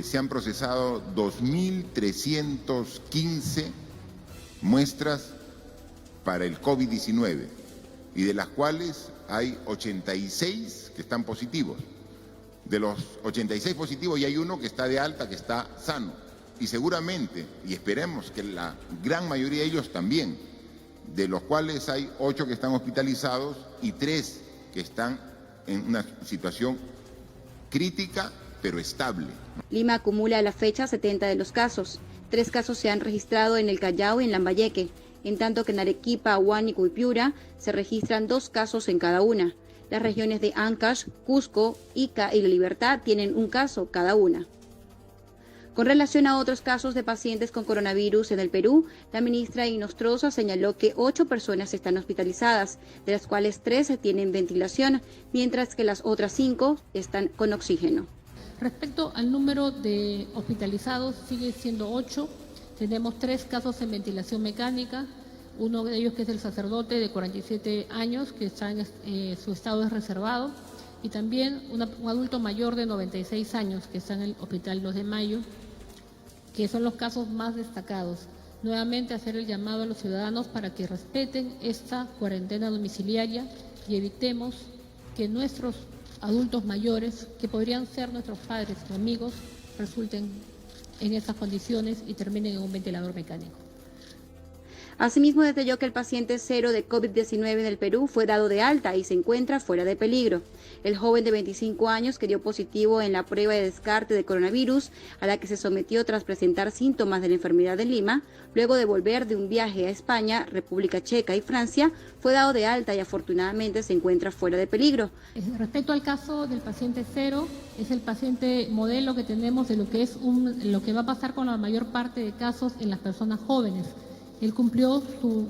se han procesado 2.315 muestras para el COVID-19 y de las cuales hay 86 que están positivos. De los 86 positivos ya hay uno que está de alta, que está sano. Y seguramente, y esperemos que la gran mayoría de ellos también, de los cuales hay 8 que están hospitalizados y 3 que están en una situación crítica pero estable. Lima acumula a la fecha 70 de los casos. 3 casos se han registrado en el Callao y en Lambayeque, en tanto que en Arequipa, Huánuco y Piura se registran 2 casos en cada una. Las regiones de Ancash, Cusco, Ica y La Libertad tienen un caso cada una. Con relación a otros casos de pacientes con coronavirus en el Perú, la ministra Inostroza señaló que 8 personas están hospitalizadas, de las cuales 3 tienen ventilación, mientras que las otras 5 están con oxígeno. Respecto al número de hospitalizados, sigue siendo 8. Tenemos 3 casos en ventilación mecánica, uno de ellos que es el sacerdote de 47 años, que está en su estado es reservado, y también un adulto mayor de 96 años que está en el Hospital 2 de Mayo, que son los casos más destacados. Nuevamente hacer el llamado a los ciudadanos para que respeten esta cuarentena domiciliaria y evitemos que nuestros adultos mayores, que podrían ser nuestros padres o amigos, resulten en esas condiciones y terminen en un ventilador mecánico. Asimismo, detalló que el paciente 0 de COVID-19 en el Perú fue dado de alta y se encuentra fuera de peligro. El joven de 25 años que dio positivo en la prueba de descarte de coronavirus, a la que se sometió tras presentar síntomas de la enfermedad en Lima, luego de volver de un viaje a España, República Checa y Francia, fue dado de alta y afortunadamente se encuentra fuera de peligro. Respecto al caso del paciente 0, es el paciente modelo que tenemos de lo que va a pasar con la mayor parte de casos en las personas jóvenes. Él cumplió su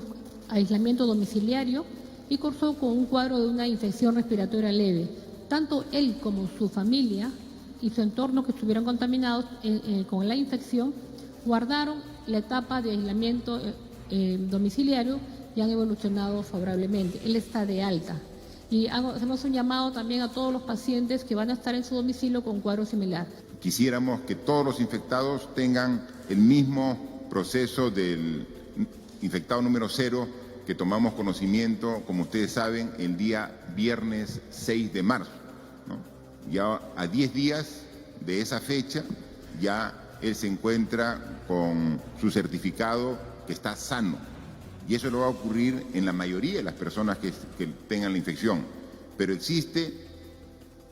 aislamiento domiciliario y cursó con un cuadro de una infección respiratoria leve. Tanto él como su familia y su entorno que estuvieron contaminados con la infección guardaron la etapa de aislamiento domiciliario y han evolucionado favorablemente. Él está de alta. Y hacemos un llamado también a todos los pacientes que van a estar en su domicilio con un cuadro similar. Quisiéramos que todos los infectados tengan el mismo proceso del infectado número 0 que tomamos conocimiento, como ustedes saben, el día viernes 6 de marzo, ¿no? Ya a 10 días de esa fecha, ya él se encuentra con su certificado que está sano. Y eso lo va a ocurrir en la mayoría de las personas que tengan la infección. Pero existe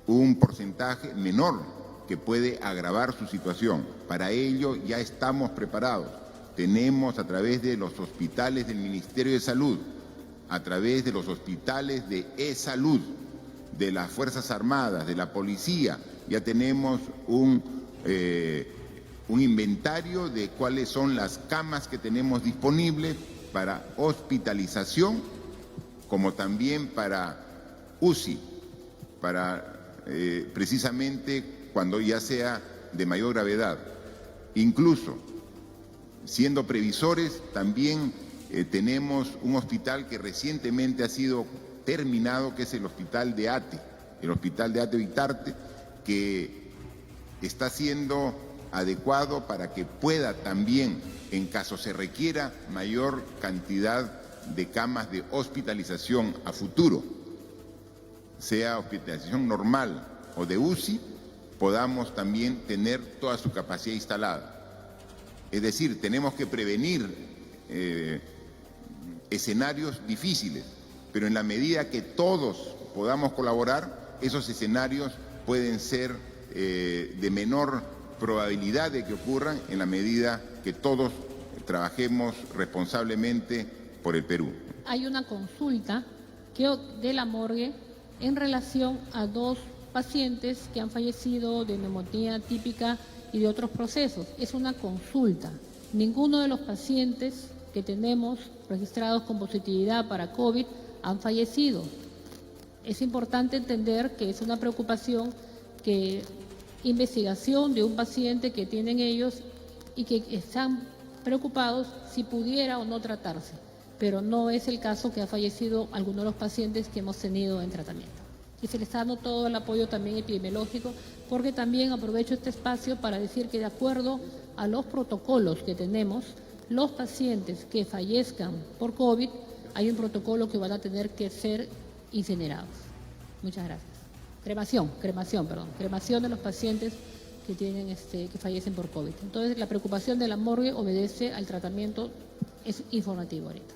un porcentaje menor que puede agravar su situación. Para ello ya estamos preparados. Tenemos a través de los hospitales del Ministerio de Salud, a través de los hospitales de e-salud, de las Fuerzas Armadas, de la Policía, ya tenemos un inventario de cuáles son las camas que tenemos disponibles para hospitalización, como también para UCI, para precisamente cuando ya sea de mayor gravedad. Incluso, siendo previsores, también tenemos un hospital que recientemente ha sido terminado, que es el Hospital de Ate, Vitarte, que está siendo adecuado para que pueda también, en caso se requiera mayor cantidad de camas de hospitalización a futuro, sea hospitalización normal o de UCI, podamos también tener toda su capacidad instalada. Es decir, tenemos que prevenir escenarios difíciles, pero en la medida que todos podamos colaborar, esos escenarios pueden ser de menor probabilidad de que ocurran en la medida que todos trabajemos responsablemente por el Perú. Hay una consulta de la morgue en relación a 2 pacientes que han fallecido de neumonía típica y de otros procesos. Es una consulta. Ninguno de los pacientes que tenemos registrados con positividad para COVID han fallecido. Es importante entender que es una preocupación, que investigación de un paciente que tienen ellos y que están preocupados si pudiera o no tratarse, pero no es el caso que ha fallecido alguno de los pacientes que hemos tenido en tratamiento. y se le está dando todo el apoyo también epidemiológico, porque también aprovecho este espacio para decir que de acuerdo a los protocolos que tenemos, los pacientes que fallezcan por COVID, hay un protocolo que van a tener que ser incinerados. Muchas gracias. Cremación de los pacientes que tienen que fallecen por COVID. Entonces, la preocupación de la morgue obedece al tratamiento, es informativo ahorita.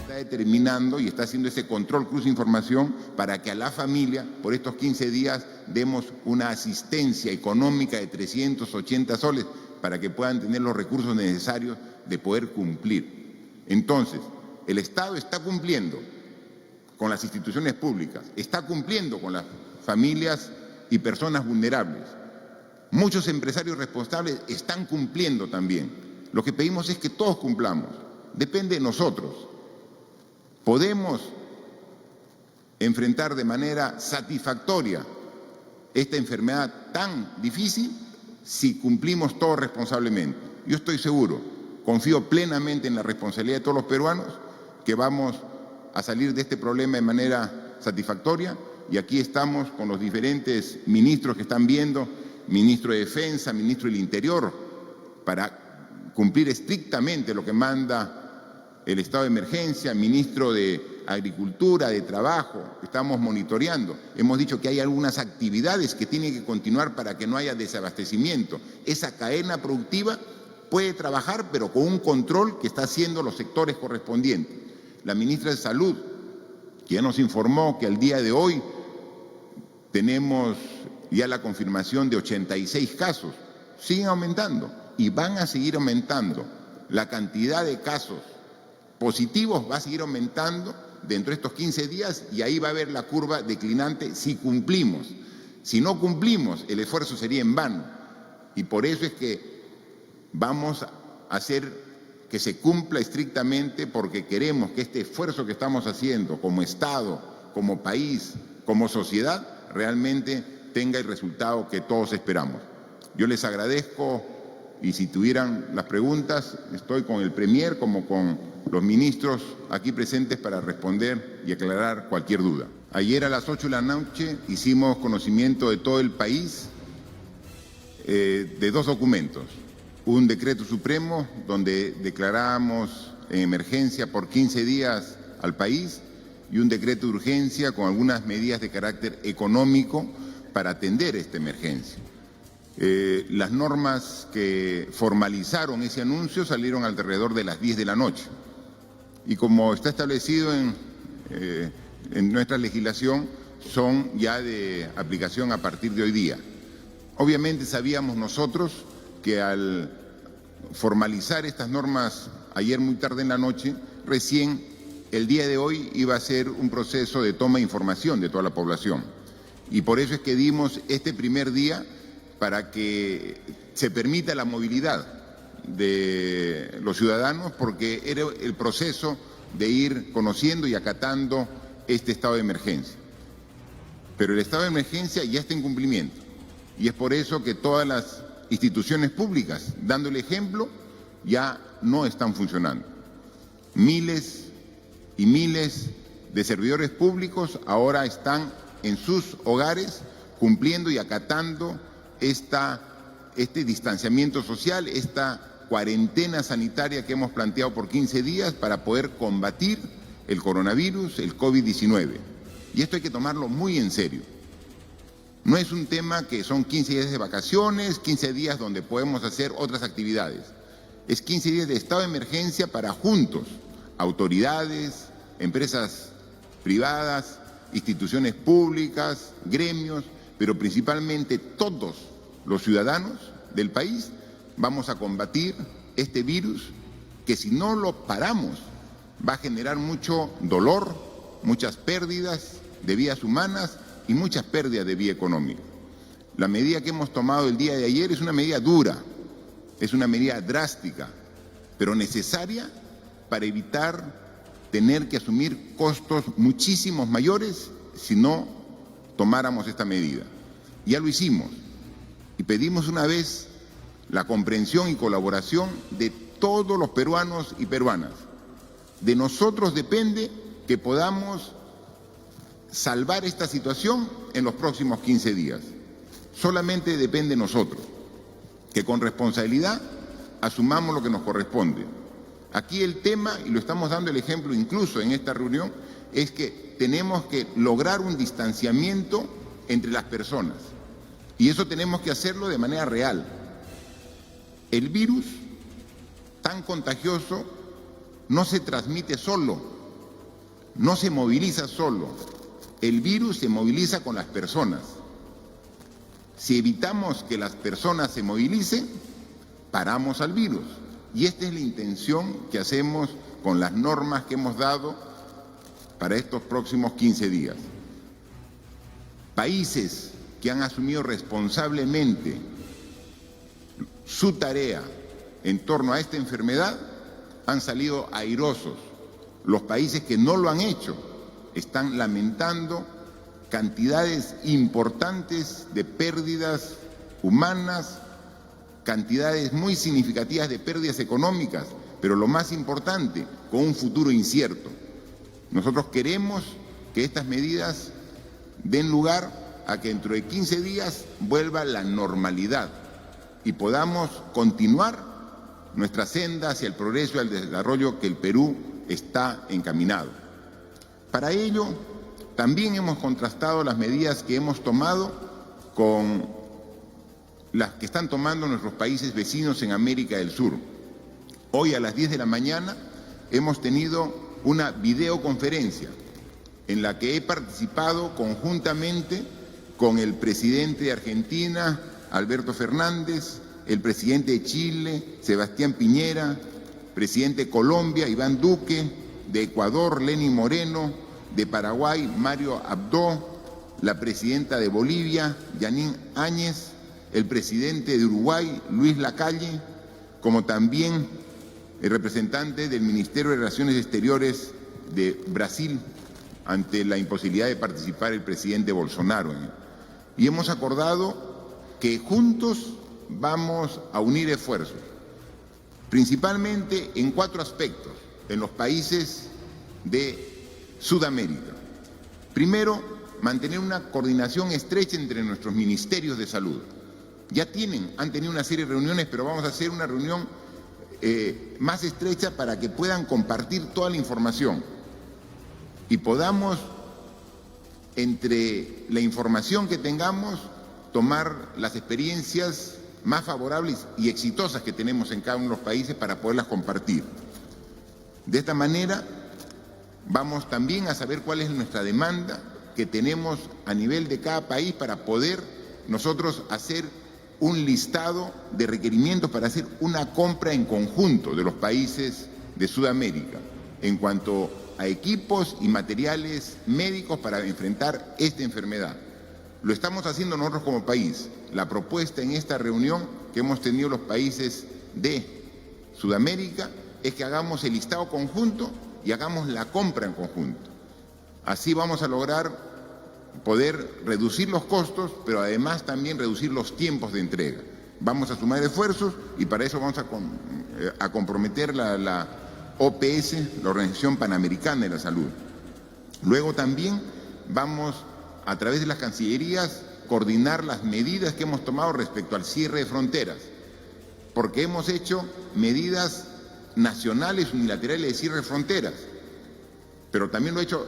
Está determinando y está haciendo ese control cruz información para que a la familia, por estos 15 días, demos una asistencia económica de 380 soles para que puedan tener los recursos necesarios de poder cumplir. Entonces, el Estado está cumpliendo con las instituciones públicas, está cumpliendo con las familias y personas vulnerables. Muchos empresarios responsables están cumpliendo también. Lo que pedimos es que todos cumplamos. Depende de nosotros. Podemos enfrentar de manera satisfactoria esta enfermedad tan difícil si cumplimos todos responsablemente. Yo estoy seguro, confío plenamente en la responsabilidad de todos los peruanos, que vamos a salir de este problema de manera satisfactoria, y aquí estamos con los diferentes ministros que están viendo, ministro de Defensa, ministro del Interior, para cumplir estrictamente lo que manda el estado de emergencia, ministro de Agricultura, de Trabajo, estamos monitoreando. Hemos dicho que hay algunas actividades que tienen que continuar para que no haya desabastecimiento. Esa cadena productiva puede trabajar, pero con un control que está haciendo los sectores correspondientes. La ministra de Salud, que ya nos informó que al día de hoy tenemos ya la confirmación de 86 casos, siguen aumentando y van a seguir aumentando. La cantidad de casos positivos va a seguir aumentando dentro de estos 15 días y ahí va a haber la curva declinante si cumplimos. Si no cumplimos, el esfuerzo sería en vano. Y por eso es que vamos a hacer que se cumpla estrictamente, porque queremos que este esfuerzo que estamos haciendo como Estado, como país, como sociedad, realmente tenga el resultado que todos esperamos. Yo les agradezco, y si tuvieran las preguntas, estoy con el Premier como con los ministros aquí presentes para responder y aclarar cualquier duda. Ayer a las 8 de la noche hicimos conocimiento de todo el país de dos documentos. Un decreto supremo donde declaramos en emergencia por 15 días al país y un decreto de urgencia con algunas medidas de carácter económico para atender esta emergencia. Las normas que formalizaron ese anuncio salieron alrededor de las 10 de la noche. Y como está establecido en nuestra legislación, son ya de aplicación a partir de hoy día. Obviamente sabíamos nosotros que al formalizar estas normas ayer muy tarde en la noche, recién el día de hoy iba a ser un proceso de toma de información de toda la población. Y por eso es que dimos este primer día para que se permita la movilidad de los ciudadanos, porque era el proceso de ir conociendo y acatando este estado de emergencia. Pero el estado de emergencia ya está en cumplimiento y es por eso que todas las instituciones públicas, dando el ejemplo, ya no están funcionando. Miles y miles de servidores públicos ahora están en sus hogares cumpliendo y acatando este distanciamiento social, esta cuarentena sanitaria que hemos planteado por 15 días para poder combatir el coronavirus, el COVID-19. Y esto hay que tomarlo muy en serio. No es un tema que son 15 días de vacaciones, 15 días donde podemos hacer otras actividades. Es 15 días de estado de emergencia para juntos, autoridades, empresas privadas, instituciones públicas, gremios, pero principalmente todos los ciudadanos del país, vamos a combatir este virus que si no lo paramos va a generar mucho dolor, muchas pérdidas de vidas humanas y muchas pérdidas de vía económica. La medida que hemos tomado el día de ayer es una medida dura, es una medida drástica, pero necesaria para evitar tener que asumir costos muchísimos mayores si no tomáramos esta medida. Ya lo hicimos y pedimos una vez la comprensión y colaboración de todos los peruanos y peruanas. De nosotros depende que podamos salvar esta situación en los próximos 15 días. Solamente depende de nosotros, que con responsabilidad asumamos lo que nos corresponde. Aquí el tema, y lo estamos dando el ejemplo incluso en esta reunión, es que tenemos que lograr un distanciamiento entre las personas. Y eso tenemos que hacerlo de manera real. El virus tan contagioso no se transmite solo, no se moviliza solo. El virus se moviliza con las personas. Si evitamos que las personas se movilicen, paramos al virus. Y esta es la intención que hacemos con las normas que hemos dado para estos próximos 15 días. Países que han asumido responsablemente su tarea en torno a esta enfermedad han salido airosos. Los países que no lo han hecho están lamentando cantidades importantes de pérdidas humanas, cantidades muy significativas de pérdidas económicas, pero lo más importante, con un futuro incierto. Nosotros queremos que estas medidas den lugar a que dentro de 15 días vuelva la normalidad y podamos continuar nuestra senda hacia el progreso y el desarrollo que el Perú está encaminado. Para ello, también hemos contrastado las medidas que hemos tomado con las que están tomando nuestros países vecinos en América del Sur. Hoy a las 10 de la mañana hemos tenido una videoconferencia en la que he participado conjuntamente con el presidente de Argentina, Alberto Fernández, el presidente de Chile, Sebastián Piñera, presidente de Colombia, Iván Duque, de Ecuador, Lenín Moreno, de Paraguay, Mario Abdo, la presidenta de Bolivia, Yanine Áñez, el presidente de Uruguay, Luis Lacalle, como también el representante del Ministerio de Relaciones Exteriores de Brasil, ante la imposibilidad de participar el presidente Bolsonaro. Y hemos acordado que juntos vamos a unir esfuerzos, principalmente en 4 aspectos, en los países de Sudamérica. Primero, mantener una coordinación estrecha entre nuestros ministerios de salud. Ya han tenido una serie de reuniones, pero vamos a hacer una reunión más estrecha para que puedan compartir toda la información y podamos, entre la información que tengamos, tomar las experiencias más favorables y exitosas que tenemos en cada uno de los países para poderlas compartir. De esta manera vamos también a saber cuál es nuestra demanda que tenemos a nivel de cada país para poder nosotros hacer un listado de requerimientos para hacer una compra en conjunto de los países de Sudamérica en cuanto a equipos y materiales médicos para enfrentar esta enfermedad. Lo estamos haciendo nosotros como país. La propuesta en esta reunión que hemos tenido los países de Sudamérica es que hagamos el listado conjunto y hagamos la compra en conjunto. Así vamos a lograr poder reducir los costos, pero además también reducir los tiempos de entrega. Vamos a sumar esfuerzos y para eso vamos a comprometer la OPS, la Organización Panamericana de la Salud. Luego también vamos, a través de las cancillerías, coordinar las medidas que hemos tomado respecto al cierre de fronteras, porque hemos hecho medidas nacionales unilaterales de cierre de fronteras, pero también lo ha hecho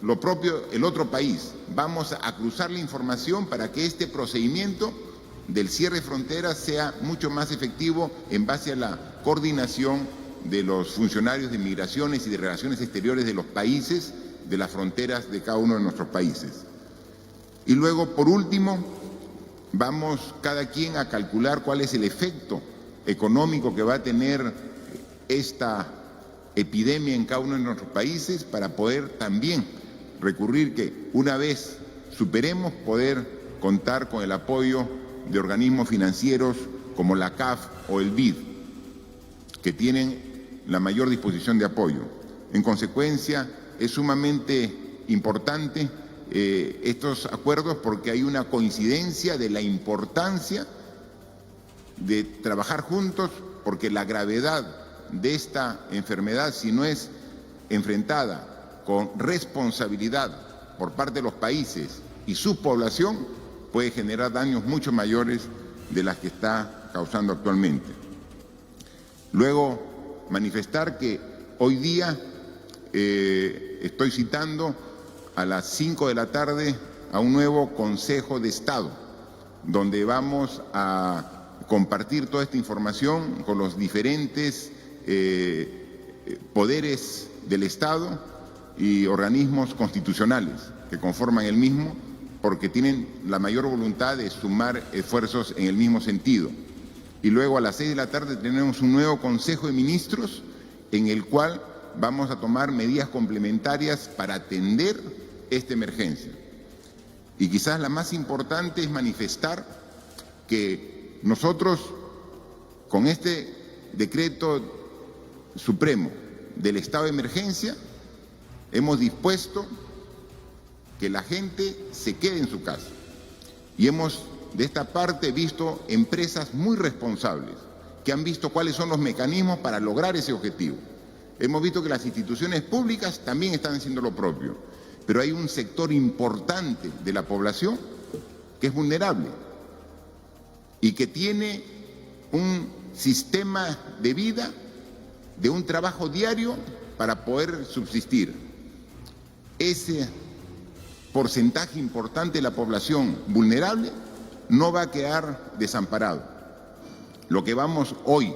lo propio el otro país. Vamos a cruzar la información para que este procedimiento del cierre de fronteras sea mucho más efectivo en base a la coordinación de los funcionarios de migraciones y de relaciones exteriores de los países, de las fronteras de cada uno de nuestros países. Y luego, por último, vamos cada quien a calcular cuál es el efecto económico que va a tener esta epidemia en cada uno de nuestros países para poder también recurrir que una vez superemos poder contar con el apoyo de organismos financieros como la CAF o el BID, que tienen la mayor disposición de apoyo. En consecuencia, es sumamente importante estos acuerdos porque hay una coincidencia de la importancia de trabajar juntos, porque la gravedad de esta enfermedad, si no es enfrentada con responsabilidad por parte de los países y su población puede generar daños mucho mayores de las que está causando actualmente. Luego, manifestar que hoy día estoy citando a las 5 de la tarde a un nuevo Consejo de Estado, donde vamos a compartir toda esta información con los diferentes poderes del Estado y organismos constitucionales que conforman el mismo, porque tienen la mayor voluntad de sumar esfuerzos en el mismo sentido. Y luego a las 6 de la tarde tenemos un nuevo Consejo de Ministros en el cual vamos a tomar medidas complementarias para atender esta emergencia. Y quizás la más importante es manifestar que nosotros, con este decreto supremo del estado de emergencia, hemos dispuesto que la gente se quede en su casa. Y hemos, de esta parte, visto empresas muy responsables, que han visto cuáles son los mecanismos para lograr ese objetivo. Hemos visto que las instituciones públicas también están haciendo lo propio, pero hay un sector importante de la población que es vulnerable y que tiene un sistema de vida, de un trabajo diario para poder subsistir. Ese porcentaje importante de la población vulnerable no va a quedar desamparado. Lo que vamos hoy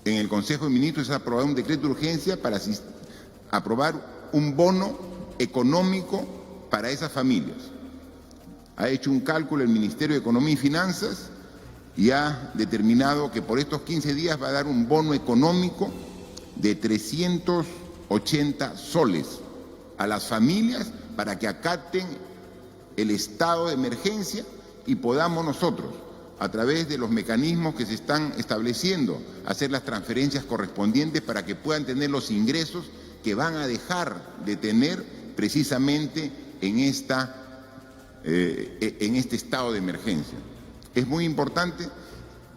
en el Consejo de Ministros es aprobar un decreto de urgencia para aprobar un bono económico para esas familias. Ha hecho un cálculo el Ministerio de Economía y Finanzas y ha determinado que por estos 15 días va a dar un bono económico de 380 soles a las familias para que acaten el estado de emergencia y podamos nosotros, a través de los mecanismos que se están estableciendo, hacer las transferencias correspondientes para que puedan tener los ingresos que van a dejar de tener precisamente en este estado de emergencia. Es muy importante,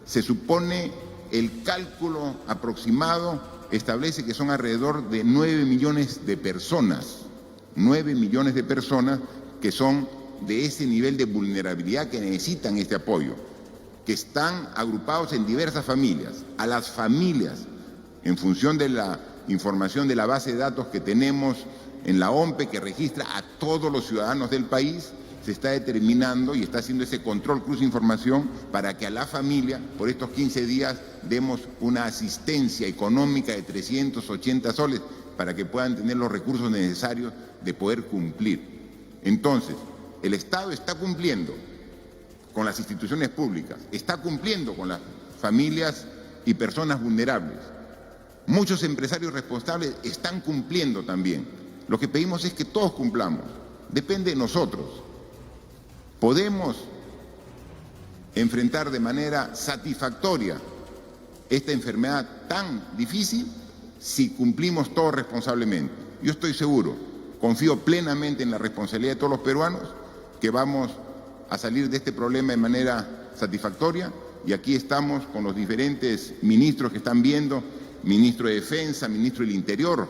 se supone el cálculo aproximado establece que son alrededor de 9 millones de personas, 9 millones de personas que son de ese nivel de vulnerabilidad que necesitan este apoyo, que están agrupados en diversas familias. A las familias, en función de la información de la base de datos que tenemos en la OMPE, que registra a todos los ciudadanos del país, se está determinando y está haciendo ese control cruce información para que a la familia, por estos 15 días, demos una asistencia económica de 380 soles para que puedan tener los recursos necesarios de poder cumplir. Entonces, el Estado está cumpliendo con las instituciones públicas, está cumpliendo con las familias y personas vulnerables. Muchos empresarios responsables están cumpliendo también. Lo que pedimos es que todos cumplamos. Depende de nosotros. Podemos enfrentar de manera satisfactoria esta enfermedad tan difícil si cumplimos todos responsablemente. Yo estoy seguro, confío plenamente en la responsabilidad de todos los peruanos, que vamos a salir de este problema de manera satisfactoria, y aquí estamos con los diferentes ministros que están viendo, ministro de Defensa, ministro del Interior,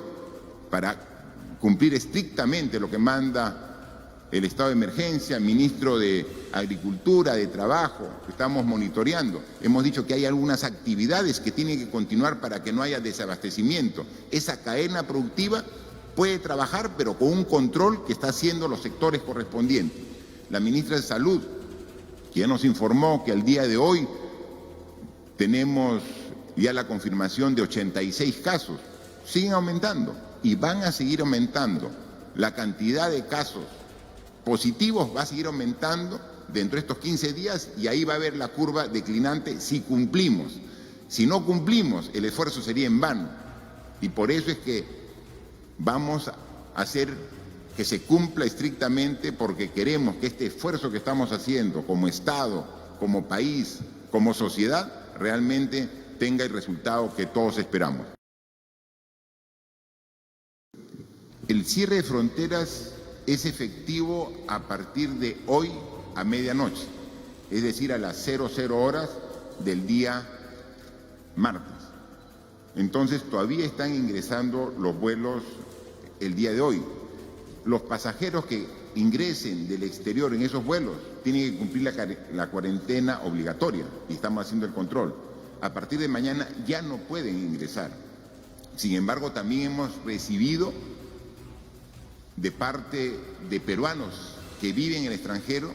para cumplir estrictamente lo que manda el estado de emergencia, ministro de Agricultura, de Trabajo, estamos monitoreando. Hemos dicho que hay algunas actividades que tienen que continuar para que no haya desabastecimiento. Esa cadena productiva puede trabajar, pero con un control que está haciendo los sectores correspondientes. La ministra de Salud, que ya nos informó que al día de hoy tenemos ya la confirmación de 86 casos, siguen aumentando y van a seguir aumentando. La cantidad de casos positivos va a seguir aumentando dentro de estos 15 días y ahí va a haber la curva declinante si cumplimos. Si no cumplimos, el esfuerzo sería en vano. Y por eso es que vamos a hacer que se cumpla estrictamente, porque queremos que este esfuerzo que estamos haciendo como Estado, como país, como sociedad, realmente tenga el resultado que todos esperamos. El cierre de fronteras es efectivo a partir de hoy a medianoche, es decir, a las 00 horas del día martes. Entonces todavía están ingresando los vuelos el día de hoy. Los pasajeros que ingresen del exterior en esos vuelos tienen que cumplir la cuarentena obligatoria y estamos haciendo el control. A partir de mañana ya no pueden ingresar. Sin embargo, también hemos recibido de parte de peruanos que viven en el extranjero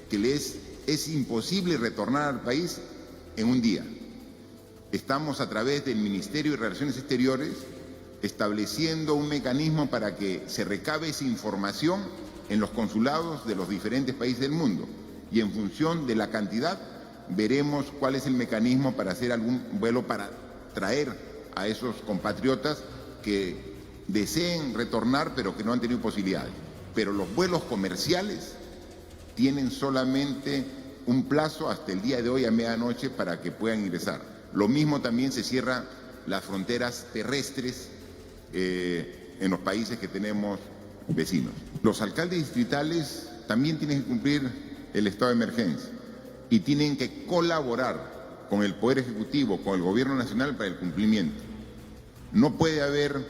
que les es imposible retornar al país en un día. Estamos a través del Ministerio de Relaciones Exteriores estableciendo un mecanismo para que se recabe esa información en los consulados de los diferentes países del mundo y en función de la cantidad veremos cuál es el mecanismo para hacer algún vuelo para traer a esos compatriotas que deseen retornar pero que no han tenido posibilidades. Pero los vuelos comerciales tienen solamente un plazo hasta el día de hoy a medianoche para que puedan ingresar. Lo mismo también se cierran las fronteras terrestres en los países que tenemos vecinos. Los alcaldes distritales también tienen que cumplir el estado de emergencia y tienen que colaborar con el Poder Ejecutivo, con el Gobierno Nacional para el cumplimiento. No puede haber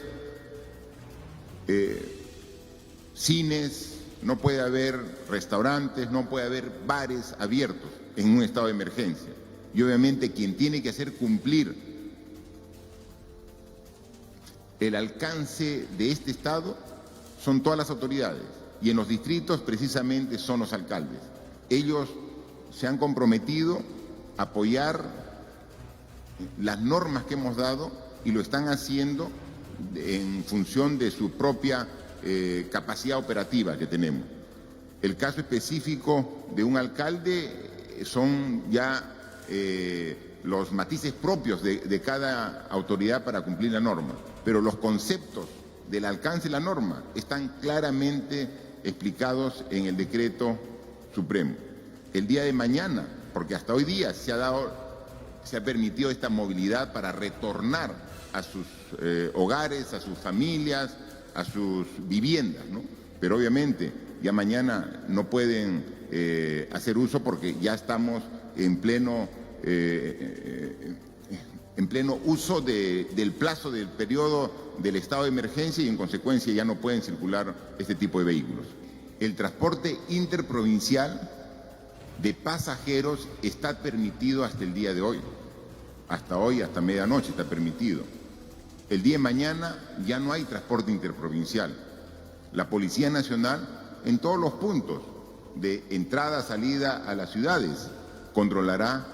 cines, no puede haber restaurantes, no puede haber bares abiertos en un estado de emergencia. Y obviamente quien tiene que hacer cumplir el alcance de este Estado son todas las autoridades y en los distritos precisamente son los alcaldes. Ellos se han comprometido a apoyar las normas que hemos dado y lo están haciendo en función de su propia capacidad operativa que tenemos. El caso específico de un alcalde son ya los matices propios de cada autoridad para cumplir la norma, pero los conceptos del alcance de la norma están claramente explicados en el decreto supremo. El día de mañana, porque hasta hoy día se ha permitido esta movilidad para retornar a sus hogares, a sus familias, a sus viviendas, ¿no? Pero obviamente ya mañana no pueden hacer uso porque ya estamos en pleno uso del plazo del periodo del estado de emergencia y en consecuencia ya no pueden circular este tipo de vehículos. El transporte interprovincial de pasajeros está permitido hasta el día de hoy. Hasta hoy, hasta medianoche está permitido. El día de mañana ya no hay transporte interprovincial. La Policía Nacional en todos los puntos de entrada, salida a las ciudades controlará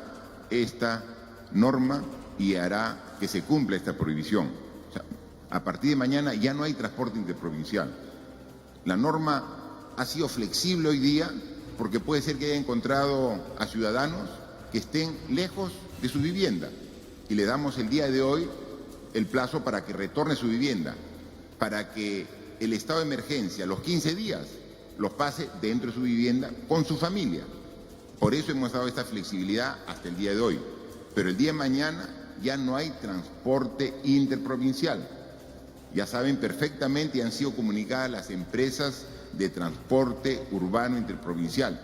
esta norma y hará que se cumpla esta prohibición. O sea, a partir de mañana ya no hay transporte interprovincial. La norma ha sido flexible hoy día porque puede ser que haya encontrado a ciudadanos que estén lejos de su vivienda y le damos el día de hoy el plazo para que retorne a su vivienda, para que el estado de emergencia, los 15 días, los pase dentro de su vivienda con su familia. Por eso hemos dado esta flexibilidad hasta el día de hoy. Pero el día de mañana ya no hay transporte interprovincial. Ya saben perfectamente y han sido comunicadas las empresas de transporte urbano interprovincial.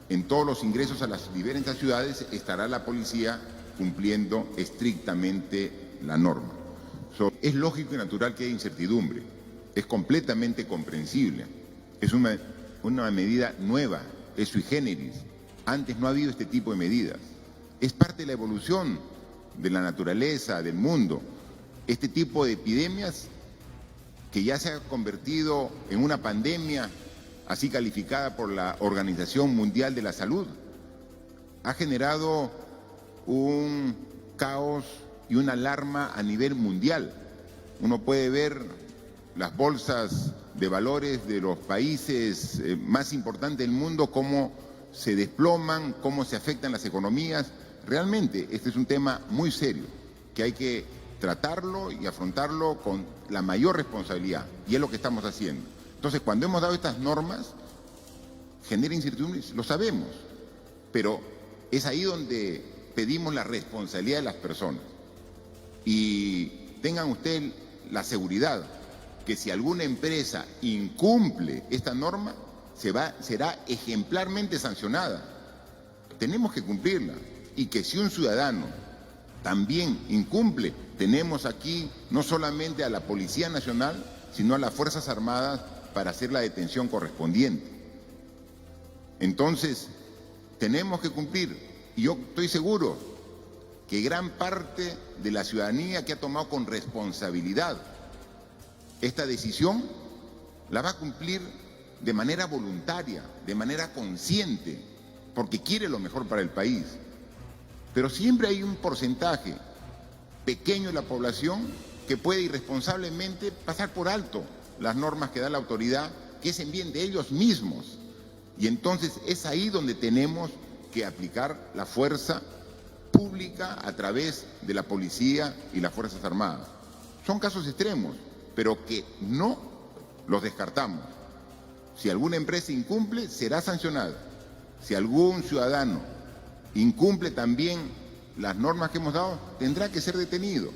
En todos los ingresos a las diferentes ciudades estará la policía cumpliendo estrictamente la norma. Es lógico y natural que haya incertidumbre. Es completamente comprensible. Es una medida nueva, es sui generis. Antes no ha habido este tipo de medidas. Es parte de la evolución de la naturaleza, del mundo. Este tipo de epidemias que ya se ha convertido en una pandemia, así calificada por la Organización Mundial de la Salud, ha generado un caos y una alarma a nivel mundial. Uno puede ver las bolsas de valores de los países más importantes del mundo, cómo se desploman, cómo se afectan las economías. Realmente este es un tema muy serio que hay que tratarlo y afrontarlo con la mayor responsabilidad y es lo que estamos haciendo. Entonces, cuando hemos dado estas normas, genera incertidumbres, lo sabemos, pero es ahí donde pedimos la responsabilidad de las personas. Y tengan ustedes la seguridad que si alguna empresa incumple esta norma, será ejemplarmente sancionada. Tenemos que cumplirla. Y que si un ciudadano también incumple, tenemos aquí no solamente a la Policía Nacional, sino a las Fuerzas Armadas para hacer la detención correspondiente. Entonces, tenemos que cumplir. Y yo estoy seguro que gran parte de la ciudadanía que ha tomado con responsabilidad esta decisión la va a cumplir de manera voluntaria, de manera consciente, porque quiere lo mejor para el país. Pero siempre hay un porcentaje pequeño de la población que puede irresponsablemente pasar por alto las normas que da la autoridad, que es en bien de ellos mismos. Y entonces es ahí donde tenemos que aplicar la fuerza pública a través de la policía y las Fuerzas Armadas. Son casos extremos, pero que no los descartamos. Si alguna empresa incumple, será sancionada. Si algún ciudadano incumple también las normas que hemos dado, tendrá que ser detenido.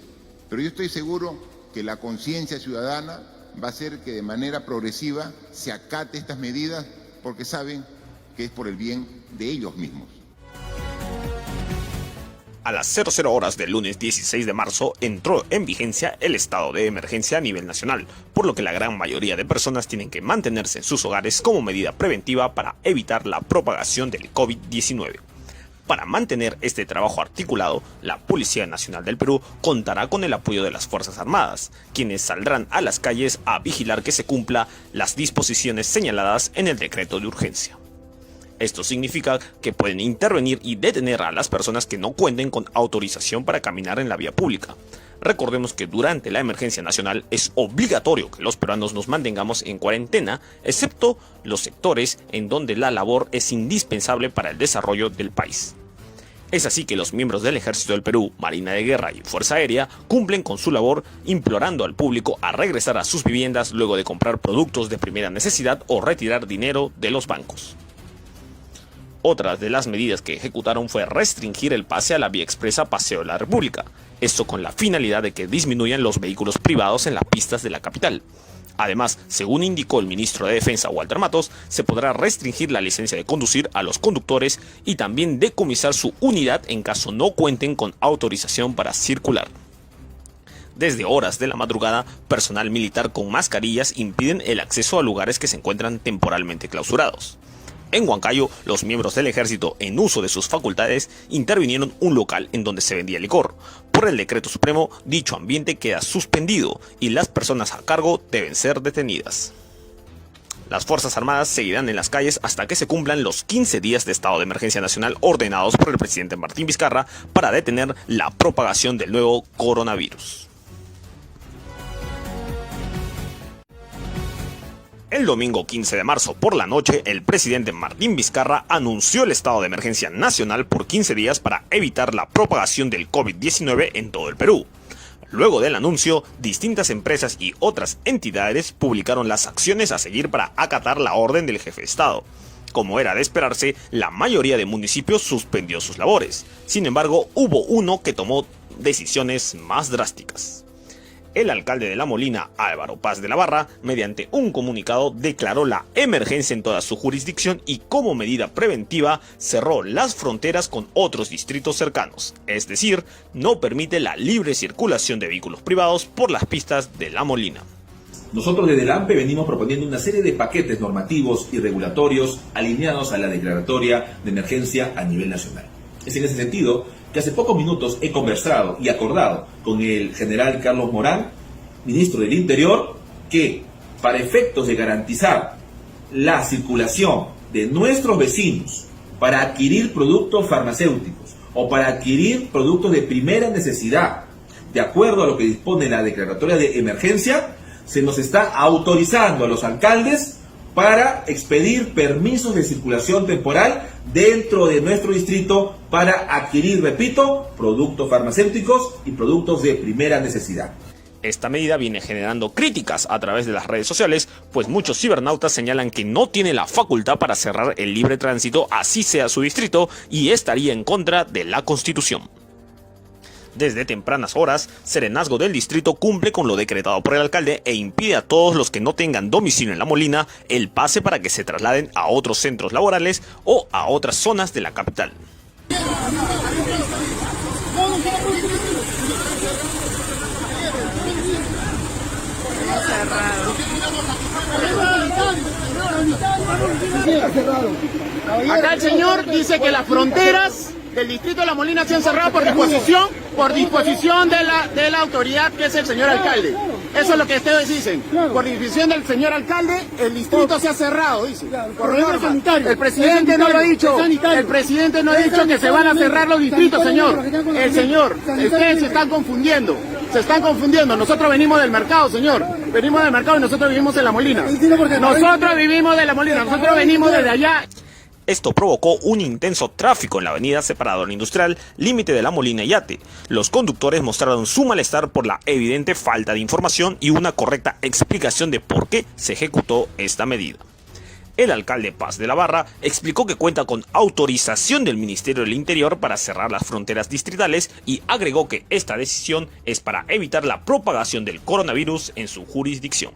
Pero yo estoy seguro que la conciencia ciudadana va a hacer que de manera progresiva se acate estas medidas, porque saben que es por el bien de ellos mismos. A las 00 horas del lunes 16 de marzo entró en vigencia el estado de emergencia a nivel nacional, por lo que la gran mayoría de personas tienen que mantenerse en sus hogares como medida preventiva para evitar la propagación del COVID-19. Para mantener este trabajo articulado, la Policía Nacional del Perú contará con el apoyo de las Fuerzas Armadas, quienes saldrán a las calles a vigilar que se cumpla las disposiciones señaladas en el decreto de urgencia. Esto significa que pueden intervenir y detener a las personas que no cuenten con autorización para caminar en la vía pública. Recordemos que durante la emergencia nacional es obligatorio que los peruanos nos mantengamos en cuarentena, excepto los sectores en donde la labor es indispensable para el desarrollo del país. Es así que los miembros del Ejército del Perú, Marina de Guerra y Fuerza Aérea cumplen con su labor implorando al público a regresar a sus viviendas luego de comprar productos de primera necesidad o retirar dinero de los bancos. Otra de las medidas que ejecutaron fue restringir el pase a la vía expresa Paseo de la República, esto con la finalidad de que disminuyan los vehículos privados en las pistas de la capital. Además, según indicó el ministro de Defensa Walter Matos, se podrá restringir la licencia de conducir a los conductores y también decomisar su unidad en caso no cuenten con autorización para circular. Desde horas de la madrugada, personal militar con mascarillas impiden el acceso a lugares que se encuentran temporalmente clausurados. En Huancayo, los miembros del ejército, en uso de sus facultades, intervinieron un local en donde se vendía licor. Por el decreto supremo, dicho ambiente queda suspendido y las personas a cargo deben ser detenidas. Las Fuerzas Armadas seguirán en las calles hasta que se cumplan los 15 días de estado de emergencia nacional ordenados por el presidente Martín Vizcarra para detener la propagación del nuevo coronavirus. El domingo 15 de marzo por la noche, el presidente Martín Vizcarra anunció el estado de emergencia nacional por 15 días para evitar la propagación del COVID-19 en todo el Perú. Luego del anuncio, distintas empresas y otras entidades publicaron las acciones a seguir para acatar la orden del jefe de Estado. Como era de esperarse, la mayoría de municipios suspendió sus labores. Sin embargo, hubo uno que tomó decisiones más drásticas. El alcalde de La Molina, Álvaro Paz de la Barra, mediante un comunicado declaró la emergencia en toda su jurisdicción y como medida preventiva cerró las fronteras con otros distritos cercanos, es decir, no permite la libre circulación de vehículos privados por las pistas de La Molina. Nosotros desde el AMPE venimos proponiendo una serie de paquetes normativos y regulatorios alineados a la declaratoria de emergencia a nivel nacional. Es en ese sentido que hace pocos minutos he conversado y acordado con el general Carlos Morán, ministro del Interior, que para efectos de garantizar la circulación de nuestros vecinos para adquirir productos farmacéuticos o para adquirir productos de primera necesidad, de acuerdo a lo que dispone la declaratoria de emergencia, se nos está autorizando a los alcaldes para expedir permisos de circulación temporal dentro de nuestro distrito para adquirir, repito, productos farmacéuticos y productos de primera necesidad. Esta medida viene generando críticas a través de las redes sociales, pues muchos cibernautas señalan que no tiene la facultad para cerrar el libre tránsito, así sea su distrito, y estaría en contra de la Constitución. Desde tempranas horas, Serenazgo del distrito cumple con lo decretado por el alcalde e impide a todos los que no tengan domicilio en La Molina el pase para que se trasladen a otros centros laborales o a otras zonas de la capital. Cerrado. Acá el señor dice que las fronteras del distrito de La Molina se han cerrado por disposición de la autoridad, que es el señor alcalde. Eso es lo que ustedes dicen. Por disposición del señor alcalde, el distrito se ha cerrado, dice. Por norma. El presidente no lo ha dicho. El presidente no ha dicho que se van a cerrar los distritos, señor. Ustedes se están confundiendo. Se están confundiendo. Nosotros venimos del mercado, señor. Venimos del mercado y nosotros vivimos en La Molina. Nosotros vivimos de La Molina. Nosotros venimos desde allá. Esto provocó un intenso tráfico en la avenida Separador Industrial, límite de La Molina y Yate. Los conductores mostraron su malestar por la evidente falta de información y una correcta explicación de por qué se ejecutó esta medida. El alcalde Paz de la Barra explicó que cuenta con autorización del Ministerio del Interior para cerrar las fronteras distritales y agregó que esta decisión es para evitar la propagación del coronavirus en su jurisdicción.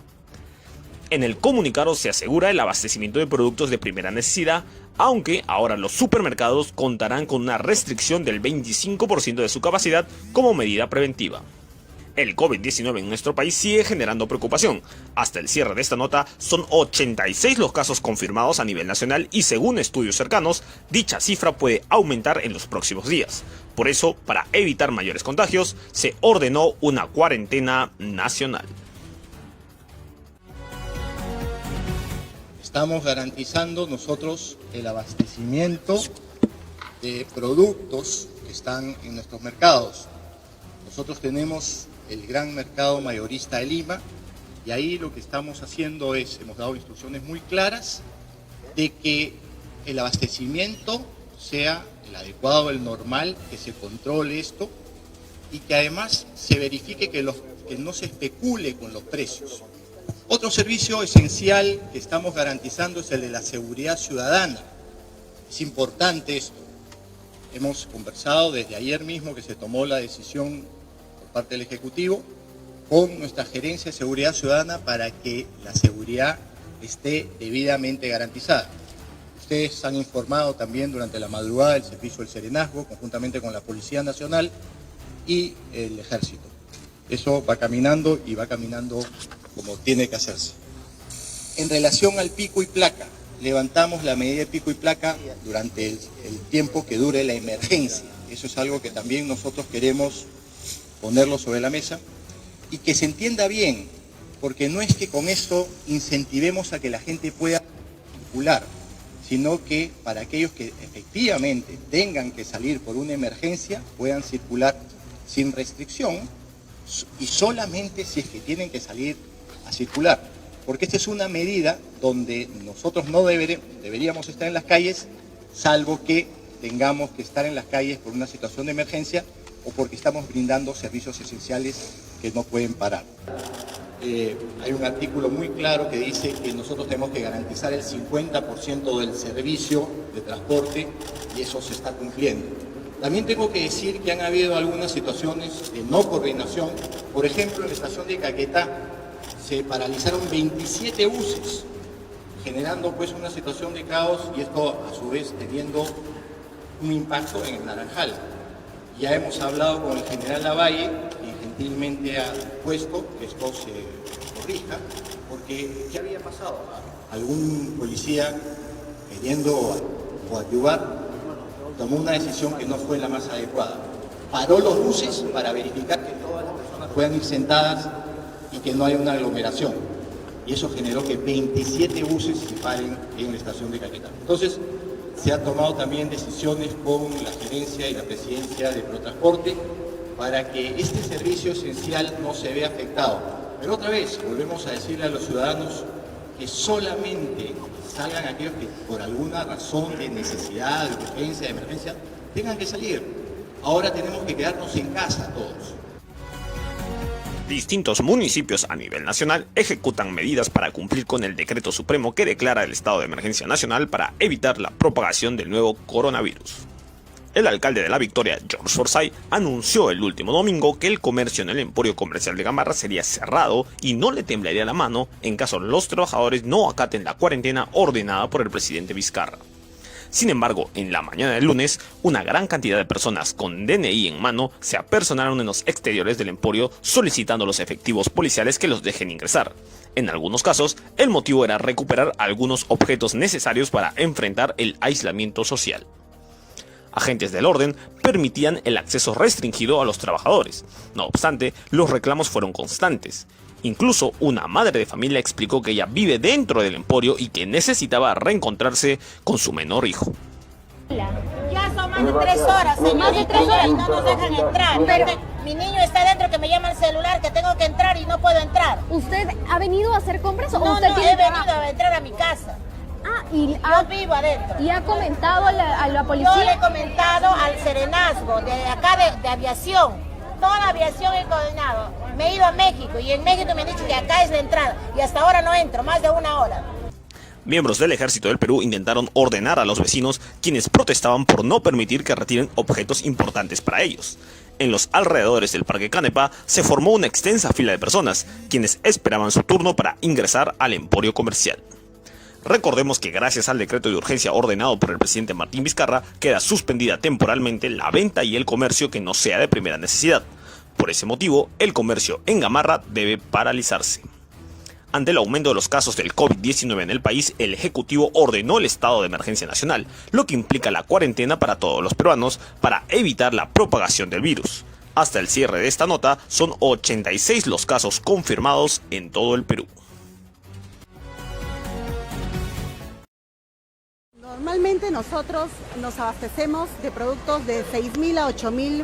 En el comunicado se asegura el abastecimiento de productos de primera necesidad, aunque ahora los supermercados contarán con una restricción del 25% de su capacidad como medida preventiva. El COVID-19 en nuestro país sigue generando preocupación. Hasta el cierre de esta nota son 86 los casos confirmados a nivel nacional y según estudios cercanos, dicha cifra puede aumentar en los próximos días. Por eso, para evitar mayores contagios, se ordenó una cuarentena nacional. Estamos garantizando nosotros el abastecimiento de productos que están en nuestros mercados. Nosotros tenemos el gran mercado mayorista de Lima y ahí lo que estamos haciendo es, hemos dado instrucciones muy claras de que el abastecimiento sea el adecuado, el normal, que se controle esto y que además se verifique que no se especule con los precios. Otro servicio esencial que estamos garantizando es el de la seguridad ciudadana. Es importante esto. Hemos conversado desde ayer mismo que se tomó la decisión por parte del Ejecutivo con nuestra Gerencia de Seguridad Ciudadana para que la seguridad esté debidamente garantizada. Ustedes han informado también durante la madrugada del Servicio del Serenazgo, conjuntamente con la Policía Nacional y el Ejército. Eso va caminando y va caminando como tiene que hacerse. En relación al pico y placa, levantamos la medida de pico y placa durante el tiempo que dure la emergencia. Eso es algo que también nosotros queremos ponerlo sobre la mesa y que se entienda bien, porque no es que con esto incentivemos a que la gente pueda circular, sino que para aquellos que efectivamente tengan que salir por una emergencia puedan circular sin restricción y solamente si es que tienen que salir a circular, porque esta es una medida donde nosotros no deberíamos estar en las calles, salvo que tengamos que estar en las calles por una situación de emergencia o porque estamos brindando servicios esenciales que no pueden parar. Hay un artículo muy claro que dice que nosotros tenemos que garantizar el 50% del servicio de transporte y eso se está cumpliendo. También tengo que decir que han habido algunas situaciones de no coordinación. Por ejemplo, en la estación de Caquetá se paralizaron 27 buses, generando pues una situación de caos y esto a su vez teniendo un impacto en el Naranjal. Ya hemos hablado con el general Lavalle y gentilmente ha puesto que esto se corrija, porque ¿qué había pasado? Algún policía queriendo coadyuvar tomó una decisión que no fue la más adecuada. Paró los buses para verificar que todas las personas puedan ir sentadas y que no haya una aglomeración. Y eso generó que 27 buses se paren en la estación de Caquetá. Entonces, se han tomado también decisiones con la gerencia y la presidencia de Protransporte para que este servicio esencial no se vea afectado. Pero otra vez, volvemos a decirle a los ciudadanos que solamente salgan aquellos que por alguna razón de necesidad, de urgencia, de emergencia, tengan que salir. Ahora tenemos que quedarnos en casa todos. Distintos municipios a nivel nacional ejecutan medidas para cumplir con el decreto supremo que declara el estado de emergencia nacional para evitar la propagación del nuevo coronavirus. El alcalde de La Victoria, George Forsyth, anunció el último domingo que el comercio en el Emporio Comercial de Gamarra sería cerrado y no le temblaría la mano en caso los trabajadores no acaten la cuarentena ordenada por el presidente Vizcarra. Sin embargo, en la mañana del lunes, una gran cantidad de personas con DNI en mano se apersonaron en los exteriores del Emporio solicitando a los efectivos policiales que los dejen ingresar. En algunos casos, el motivo era recuperar algunos objetos necesarios para enfrentar el aislamiento social. Agentes del orden permitían el acceso restringido a los trabajadores. No obstante, los reclamos fueron constantes. Incluso una madre de familia explicó que ella vive dentro del emporio y que necesitaba reencontrarse con su menor hijo. Ya son más de 3 horas, señor. Más de 3 horas y no nos dejan entrar. Pero mi niño está dentro que me llama el celular, que tengo que entrar y no puedo entrar. ¿Usted ha venido a hacer compras o no, usted he venido a entrar a mi casa. Yo vivo adentro. ¿Y ha comentado a la policía? Yo le he comentado al serenazgo de acá de aviación. Toda la aviación he coordinado. Me he ido a México y en México me han dicho que acá es la entrada y hasta ahora no entro, más de 1 hora. Miembros del Ejército del Perú intentaron ordenar a los vecinos, quienes protestaban por no permitir que retiren objetos importantes para ellos. En los alrededores del Parque Canepa se formó una extensa fila de personas, quienes esperaban su turno para ingresar al emporio comercial. Recordemos que gracias al decreto de urgencia ordenado por el presidente Martín Vizcarra, queda suspendida temporalmente la venta y el comercio que no sea de primera necesidad. Por ese motivo, el comercio en Gamarra debe paralizarse. Ante el aumento de los casos del COVID-19 en el país, el Ejecutivo ordenó el estado de emergencia nacional, lo que implica la cuarentena para todos los peruanos para evitar la propagación del virus. Hasta el cierre de esta nota, son 86 los casos confirmados en todo el Perú. Normalmente nosotros nos abastecemos de productos de 6.000 a 8.000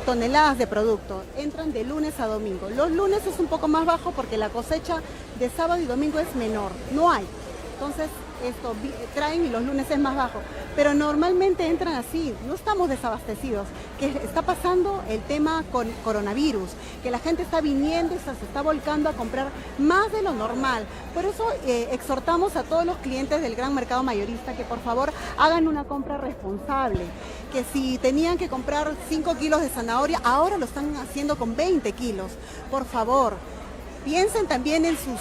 toneladas de producto. Entran de lunes a domingo. Los lunes es un poco más bajo porque la cosecha de sábado y domingo es menor. No hay. Entonces esto traen y los lunes es más bajo. Pero normalmente entran así. No estamos desabastecidos. Que está pasando el tema con coronavirus. Que la gente está viniendo y se está volcando a comprar más de lo normal. Por eso exhortamos a todos los clientes del gran mercado mayorista que por favor hagan una compra responsable. Que si tenían que comprar 5 kilos de zanahoria, ahora lo están haciendo con 20 kilos. Por favor, piensen también en sus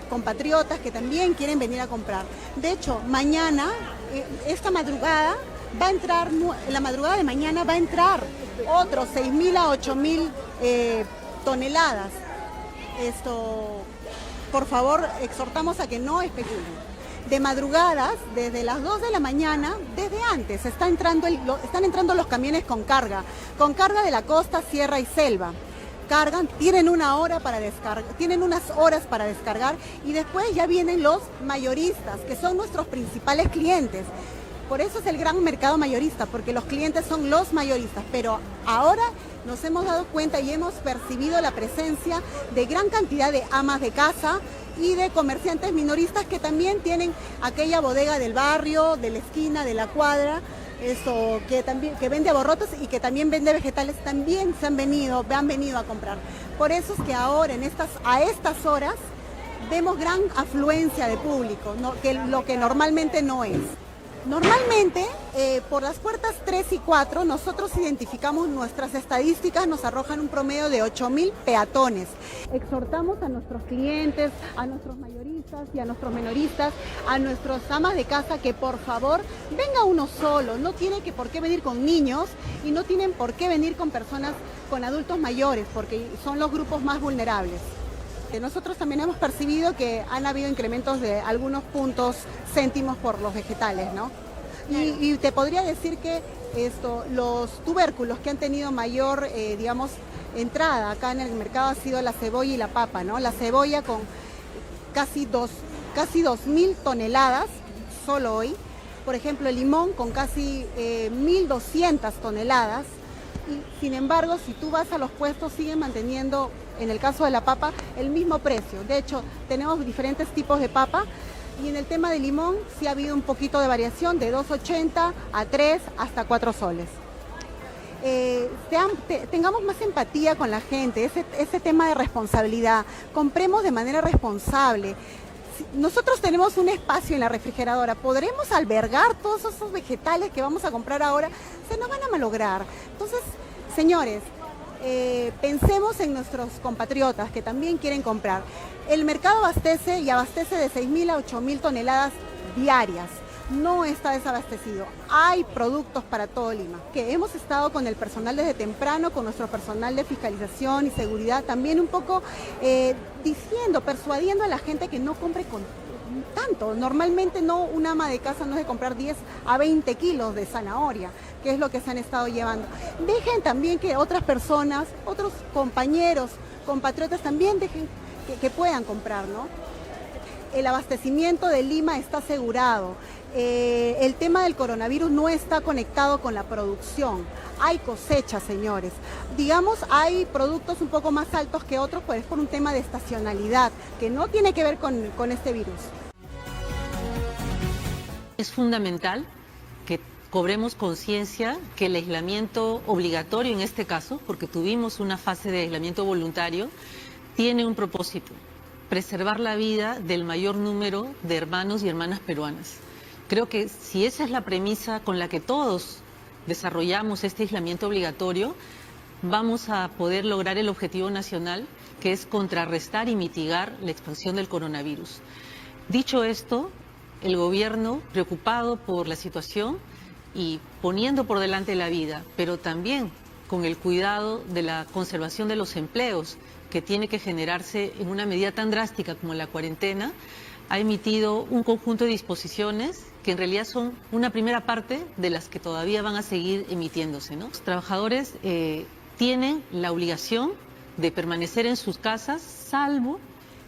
compatriotas que también quieren venir a comprar. De hecho, mañana, esta madrugada, va a entrar, la madrugada de mañana va a entrar otros 6.000 a 8.000 toneladas. Por favor, exhortamos a que no especulen. De madrugadas, desde las 2 de la mañana, desde antes, están entrando los camiones con carga de la costa, sierra y selva. Cargan, tienen unas horas para descargar y después ya vienen los mayoristas, que son nuestros principales clientes. Por eso es el gran mercado mayorista, porque los clientes son los mayoristas, pero ahora nos hemos dado cuenta y hemos percibido la presencia de gran cantidad de amas de casa y de comerciantes minoristas que también tienen aquella bodega del barrio, de la esquina, de la cuadra, que vende aborrotos y que también vende vegetales, también han venido a comprar. Por eso es que ahora, a estas horas, vemos gran afluencia de público, ¿no? Lo que normalmente no es. Normalmente, por las puertas 3 y 4, nosotros identificamos, nuestras estadísticas nos arrojan un promedio de 8.000 peatones. Exhortamos a nuestros clientes, a nuestros mayoristas y a nuestros menoristas, a nuestros amas de casa que por favor venga uno solo, no tiene por qué venir con niños y no tienen por qué venir con personas, con adultos mayores, porque son los grupos más vulnerables. Nosotros también hemos percibido que han habido incrementos de algunos puntos céntimos por los vegetales, ¿no? Y te podría decir que los tubérculos que han tenido mayor, entrada acá en el mercado ha sido la cebolla y la papa, ¿no? La cebolla con casi 2.000 toneladas solo hoy. Por ejemplo, el limón con casi 1.200 toneladas. Y, sin embargo, si tú vas a los puestos, siguen manteniendo, en el caso de la papa, el mismo precio. De hecho, tenemos diferentes tipos de papa y en el tema de limón sí ha habido un poquito de variación, de 2.80 a 3 hasta 4 soles. Tengamos más empatía con la gente, ese tema de responsabilidad. Compremos de manera responsable. Nosotros tenemos un espacio en la refrigeradora, ¿podremos albergar todos esos vegetales que vamos a comprar ahora? Se nos van a malograr. Entonces, señores, pensemos en nuestros compatriotas que también quieren comprar. El mercado abastece de 6.000 a 8.000 toneladas diarias. no está desabastecido. Hay productos para todo Lima. Que hemos estado con el personal desde temprano, con nuestro personal de fiscalización y seguridad, también un poco persuadiendo a la gente que no compre con tanto. Normalmente una ama de casa no es de comprar 10 a 20 kilos de zanahoria, que es lo que se han estado llevando. Dejen también que otras personas, otros compañeros, compatriotas también dejen que puedan comprar, ¿no? El abastecimiento de Lima está asegurado. El tema del coronavirus no está conectado con la producción. Hay cosecha, señores. Digamos, hay productos un poco más altos que otros, pues es por un tema de estacionalidad, que no tiene que ver con este virus. Es fundamental que cobremos conciencia que el aislamiento obligatorio en este caso, porque tuvimos una fase de aislamiento voluntario, tiene un propósito: preservar la vida del mayor número de hermanos y hermanas peruanas. Creo que si esa es la premisa con la que todos desarrollamos este aislamiento obligatorio, vamos a poder lograr el objetivo nacional, que es contrarrestar y mitigar la expansión del coronavirus. Dicho esto, el gobierno, preocupado por la situación y poniendo por delante la vida, pero también con el cuidado de la conservación de los empleos, que tiene que generarse en una medida tan drástica como la cuarentena, ha emitido un conjunto de disposiciones que en realidad son una primera parte de las que todavía van a seguir emitiéndose, ¿no? Los trabajadores tienen la obligación de permanecer en sus casas, salvo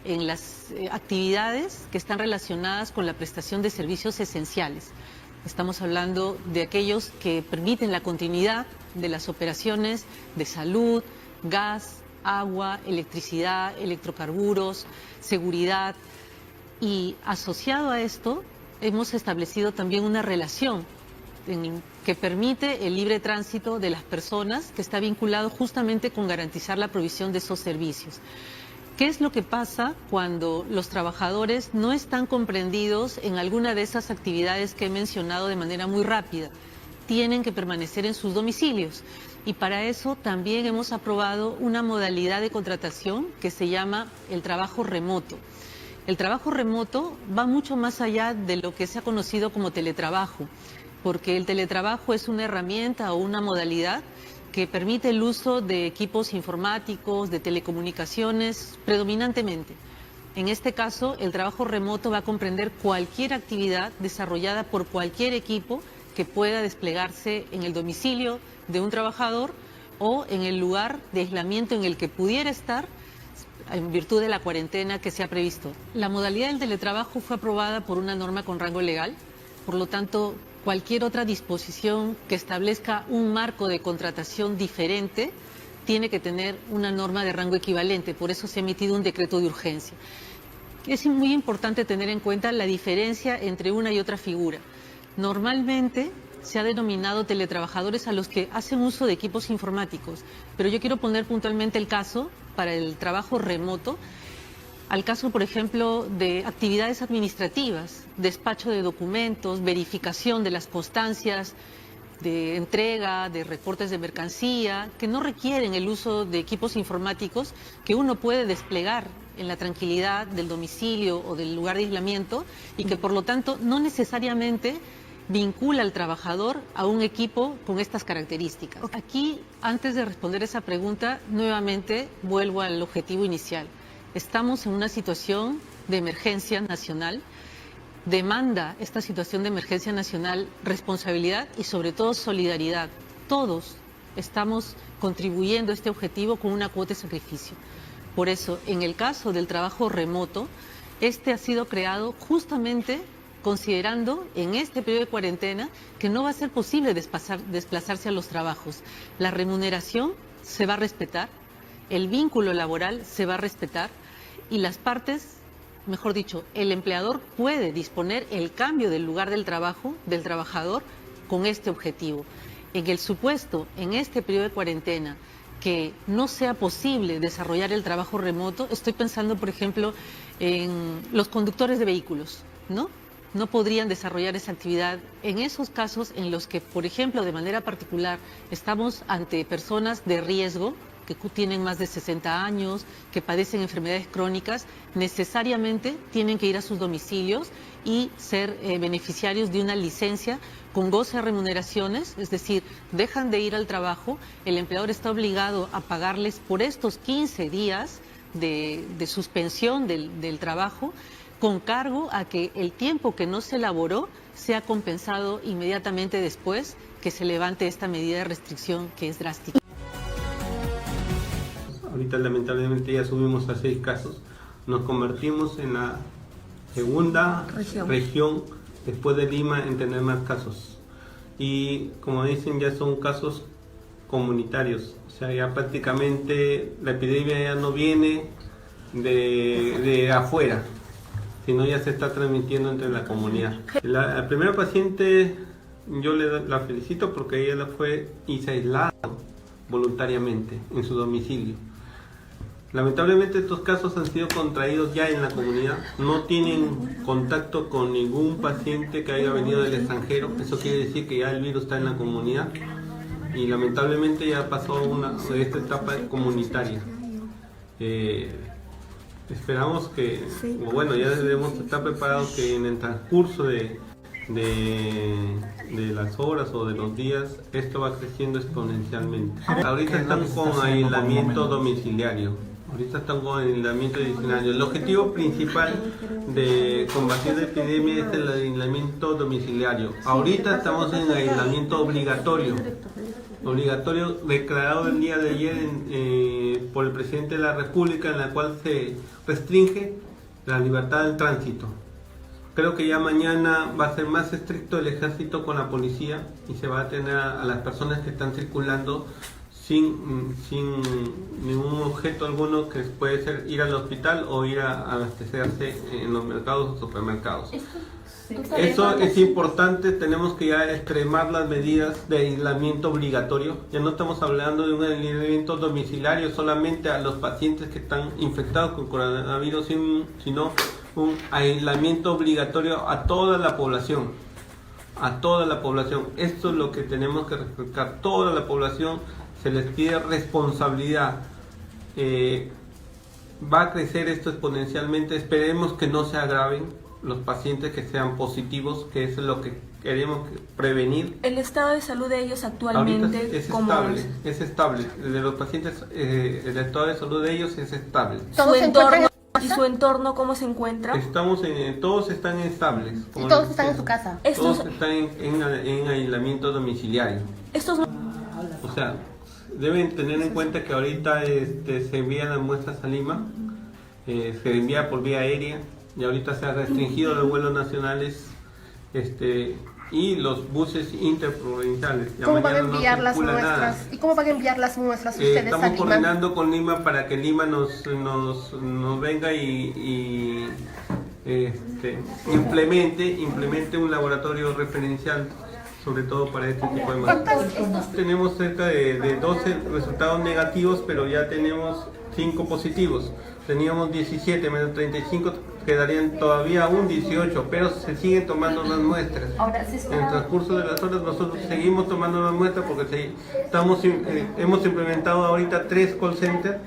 en las actividades que están relacionadas con la prestación de servicios esenciales. Estamos hablando de aquellos que permiten la continuidad de las operaciones de salud, gas, agua, electricidad, electrocarburos, seguridad. Y asociado a esto, hemos establecido también una relación que permite el libre tránsito de las personas, que está vinculado justamente con garantizar la provisión de esos servicios. ¿Qué es lo que pasa cuando los trabajadores no están comprendidos en alguna de esas actividades que he mencionado de manera muy rápida? Tienen que permanecer en sus domicilios. Y para eso también hemos aprobado una modalidad de contratación que se llama el trabajo remoto. El trabajo remoto va mucho más allá de lo que se ha conocido como teletrabajo, porque el teletrabajo es una herramienta o una modalidad que permite el uso de equipos informáticos, de telecomunicaciones, predominantemente. En este caso, el trabajo remoto va a comprender cualquier actividad desarrollada por cualquier equipo que pueda desplegarse en el domicilio de un trabajador o en el lugar de aislamiento en el que pudiera estar en virtud de la cuarentena que se ha previsto. La modalidad del teletrabajo fue aprobada por una norma con rango legal, por lo tanto, cualquier otra disposición que establezca un marco de contratación diferente tiene que tener una norma de rango equivalente, por eso se ha emitido un decreto de urgencia. Es muy importante tener en cuenta la diferencia entre una y otra figura. Normalmente se ha denominado teletrabajadores a los que hacen uso de equipos informáticos, pero yo quiero poner puntualmente el caso para el trabajo remoto, al caso, por ejemplo, de actividades administrativas, despacho de documentos, verificación de las constancias de entrega, de reportes de mercancía, que no requieren el uso de equipos informáticos que uno puede desplegar en la tranquilidad del domicilio o del lugar de aislamiento y que por lo tanto no necesariamente vincula al trabajador a un equipo con estas características. Aquí, antes de responder esa pregunta, nuevamente vuelvo al objetivo inicial. Estamos en una situación de emergencia nacional. Demanda esta situación de emergencia nacional responsabilidad y sobre todo solidaridad. Todos estamos contribuyendo a este objetivo con una cuota de sacrificio. Por eso, en el caso del trabajo remoto, este ha sido creado justamente considerando en este periodo de cuarentena que no va a ser posible desplazarse a los trabajos. La remuneración se va a respetar, el vínculo laboral se va a respetar y las partes, mejor dicho, el empleador puede disponer el cambio del lugar del trabajo del trabajador con este objetivo. En el supuesto, en este periodo de cuarentena, que no sea posible desarrollar el trabajo remoto, estoy pensando, por ejemplo, en los conductores de vehículos, ¿no? No podrían desarrollar esa actividad en esos casos en los que, por ejemplo, de manera particular, estamos ante personas de riesgo, que tienen más de 60 años, que padecen enfermedades crónicas, necesariamente tienen que ir a sus domicilios y ser beneficiarios de una licencia con goce de remuneraciones, es decir, dejan de ir al trabajo, el empleador está obligado a pagarles por estos 15 días de suspensión del trabajo, con cargo a que el tiempo que no se laboró sea compensado inmediatamente después que se levante esta medida de restricción que es drástica. Ahorita lamentablemente ya subimos a 6 casos, nos convertimos en la segunda región después de Lima en tener más casos. Y como dicen, ya son casos comunitarios, o sea, ya prácticamente la epidemia ya no viene de afuera, sino ya se está transmitiendo entre la comunidad. La primera paciente yo la felicito porque ella fue y se aislado voluntariamente en su domicilio. Lamentablemente estos casos han sido contraídos ya en la comunidad, no tienen contacto con ningún paciente que haya venido del extranjero, eso quiere decir que ya el virus está en la comunidad y lamentablemente ya pasó esta etapa comunitaria. Esperamos que, bueno, ya debemos estar preparados que en el transcurso de las horas o de los días esto va creciendo exponencialmente. Ahorita están con aislamiento domiciliario. El objetivo principal de combatir la epidemia es el aislamiento domiciliario. Ahorita estamos en aislamiento obligatorio declarado el día de ayer por el presidente de la República, en la cual se restringe la libertad del tránsito. Creo que ya mañana va a ser más estricto el ejército con la policía y se va a tener a las personas que están circulando sin ningún objeto alguno, que puede ser ir al hospital o ir a abastecerse en los mercados o supermercados. Eso es importante, tenemos que ya extremar las medidas de aislamiento obligatorio. Ya no estamos hablando de un aislamiento domiciliario solamente a los pacientes que están infectados con coronavirus, sino un aislamiento obligatorio a toda la población. Esto es lo que tenemos que reflejar, toda la población. Se les pide responsabilidad. Va a crecer esto exponencialmente, esperemos que no se agraven los pacientes que sean positivos, que es lo que queremos prevenir. ¿El estado de salud de ellos actualmente es estable? De los pacientes, el estado de salud de ellos es estable. ¿Y su entorno cómo se encuentra? Todos están estables. ¿Y todos están en su casa? Todos están en aislamiento domiciliario. O sea, deben tener en cuenta que ahorita se envían las muestras a Lima, se envía por vía aérea, y ahorita se ha restringido los vuelos nacionales y los buses interprovinciales. ¿Cómo van a enviar las muestras? ¿Y cómo van a enviar las muestras ustedes a Lima? Estamos coordinando con Lima para que Lima nos venga y implemente un laboratorio referencial, sobre todo para este tipo de muestras. Tenemos cerca de 12 resultados negativos, pero ya tenemos 5 positivos. Teníamos 17 menos 35, quedarían todavía aún 18, pero se siguen tomando las muestras. En el transcurso de las horas nosotros seguimos tomando las muestras porque hemos implementado ahorita 3 call centers,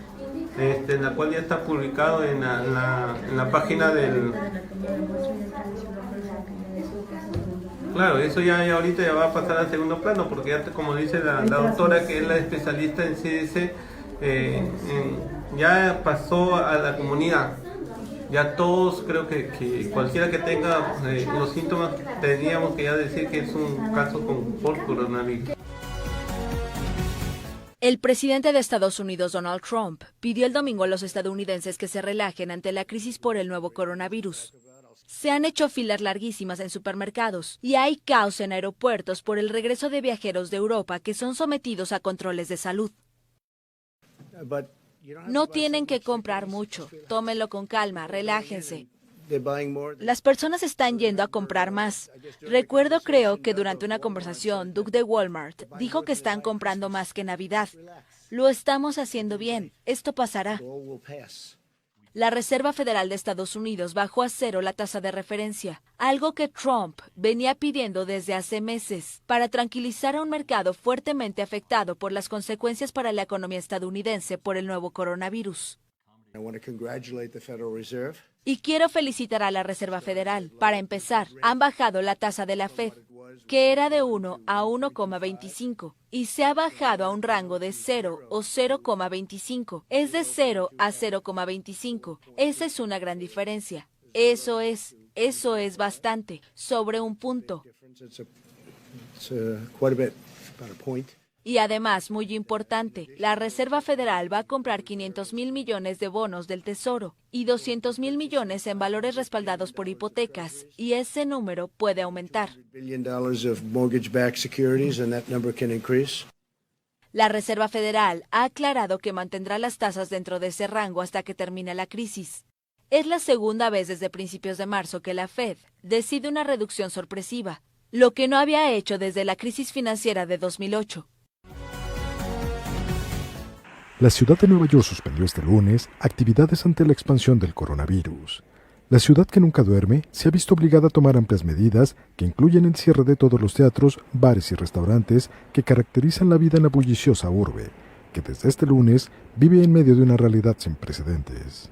en la cual ya está publicado en la página del... Claro, eso ya ahorita ya va a pasar al segundo plano, porque ya, como dice la doctora, que es la especialista en CDC, ya pasó a la comunidad. Ya todos, creo que cualquiera que tenga los síntomas, tendríamos que ya decir que es un caso por coronavirus. El presidente de Estados Unidos, Donald Trump, pidió el domingo a los estadounidenses que se relajen ante la crisis por el nuevo coronavirus. Se han hecho filas larguísimas en supermercados y hay caos en aeropuertos por el regreso de viajeros de Europa que son sometidos a controles de salud. No tienen que comprar mucho, tómenlo con calma, relájense. Las personas están yendo a comprar más. Creo que durante una conversación, Doug de Walmart dijo que están comprando más que Navidad. Lo estamos haciendo bien, esto pasará. La Reserva Federal de Estados Unidos bajó a cero la tasa de referencia, algo que Trump venía pidiendo desde hace meses, para tranquilizar a un mercado fuertemente afectado por las consecuencias para la economía estadounidense por el nuevo coronavirus. Y quiero felicitar a la Reserva Federal. Para empezar, han bajado la tasa de la Fed, que era de 1 a 1,25 y se ha bajado a un rango de 0 o 0,25. Es de 0 a 0,25. Esa es una gran diferencia. Eso es bastante, sobre un punto. Y además, muy importante, la Reserva Federal va a comprar 500,000 millones de bonos del Tesoro y 200,000 millones en valores respaldados por hipotecas, y ese número puede aumentar. La Reserva Federal ha aclarado que mantendrá las tasas dentro de ese rango hasta que termine la crisis. Es la segunda vez desde principios de marzo que la Fed decide una reducción sorpresiva, lo que no había hecho desde la crisis financiera de 2008. La ciudad de Nueva York suspendió este lunes actividades ante la expansión del coronavirus. La ciudad que nunca duerme se ha visto obligada a tomar amplias medidas que incluyen el cierre de todos los teatros, bares y restaurantes que caracterizan la vida en la bulliciosa urbe, que desde este lunes vive en medio de una realidad sin precedentes.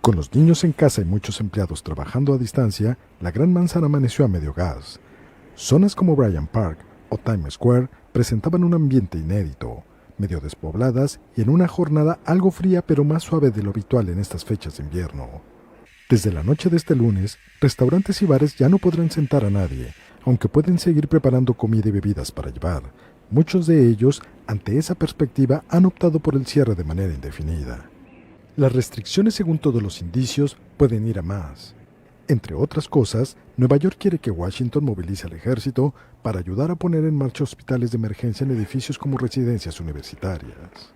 Con los niños en casa y muchos empleados trabajando a distancia, la Gran Manzana amaneció a medio gas. Zonas como Bryant Park o Times Square presentaban un ambiente inédito, medio despobladas y en una jornada algo fría pero más suave de lo habitual en estas fechas de invierno. Desde la noche de este lunes, restaurantes y bares ya no podrán sentar a nadie, aunque pueden seguir preparando comida y bebidas para llevar. Muchos de ellos, ante esa perspectiva, han optado por el cierre de manera indefinida. Las restricciones, según todos los indicios, pueden ir a más. Entre otras cosas, Nueva York quiere que Washington movilice al ejército para ayudar a poner en marcha hospitales de emergencia en edificios como residencias universitarias.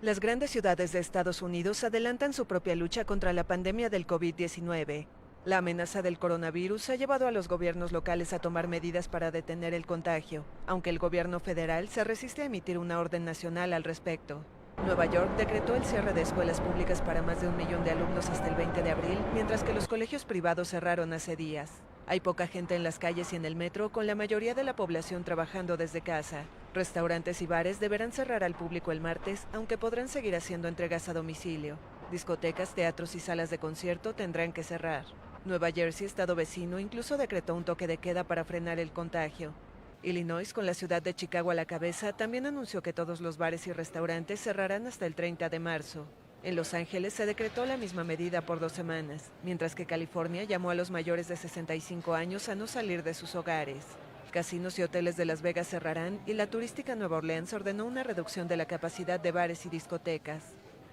Las grandes ciudades de Estados Unidos adelantan su propia lucha contra la pandemia del COVID-19. La amenaza del coronavirus ha llevado a los gobiernos locales a tomar medidas para detener el contagio, aunque el gobierno federal se resiste a emitir una orden nacional al respecto. Nueva York decretó el cierre de escuelas públicas para más de 1 millón de alumnos hasta el 20 de abril, mientras que los colegios privados cerraron hace días. Hay poca gente en las calles y en el metro, con la mayoría de la población trabajando desde casa. Restaurantes y bares deberán cerrar al público el martes, aunque podrán seguir haciendo entregas a domicilio. Discotecas, teatros y salas de concierto tendrán que cerrar. Nueva Jersey, estado vecino, incluso decretó un toque de queda para frenar el contagio. Illinois, con la ciudad de Chicago a la cabeza, también anunció que todos los bares y restaurantes cerrarán hasta el 30 de marzo. En Los Ángeles se decretó la misma medida por 2 semanas, mientras que California llamó a los mayores de 65 años a no salir de sus hogares. Casinos y hoteles de Las Vegas cerrarán y la turística Nueva Orleans ordenó una reducción de la capacidad de bares y discotecas.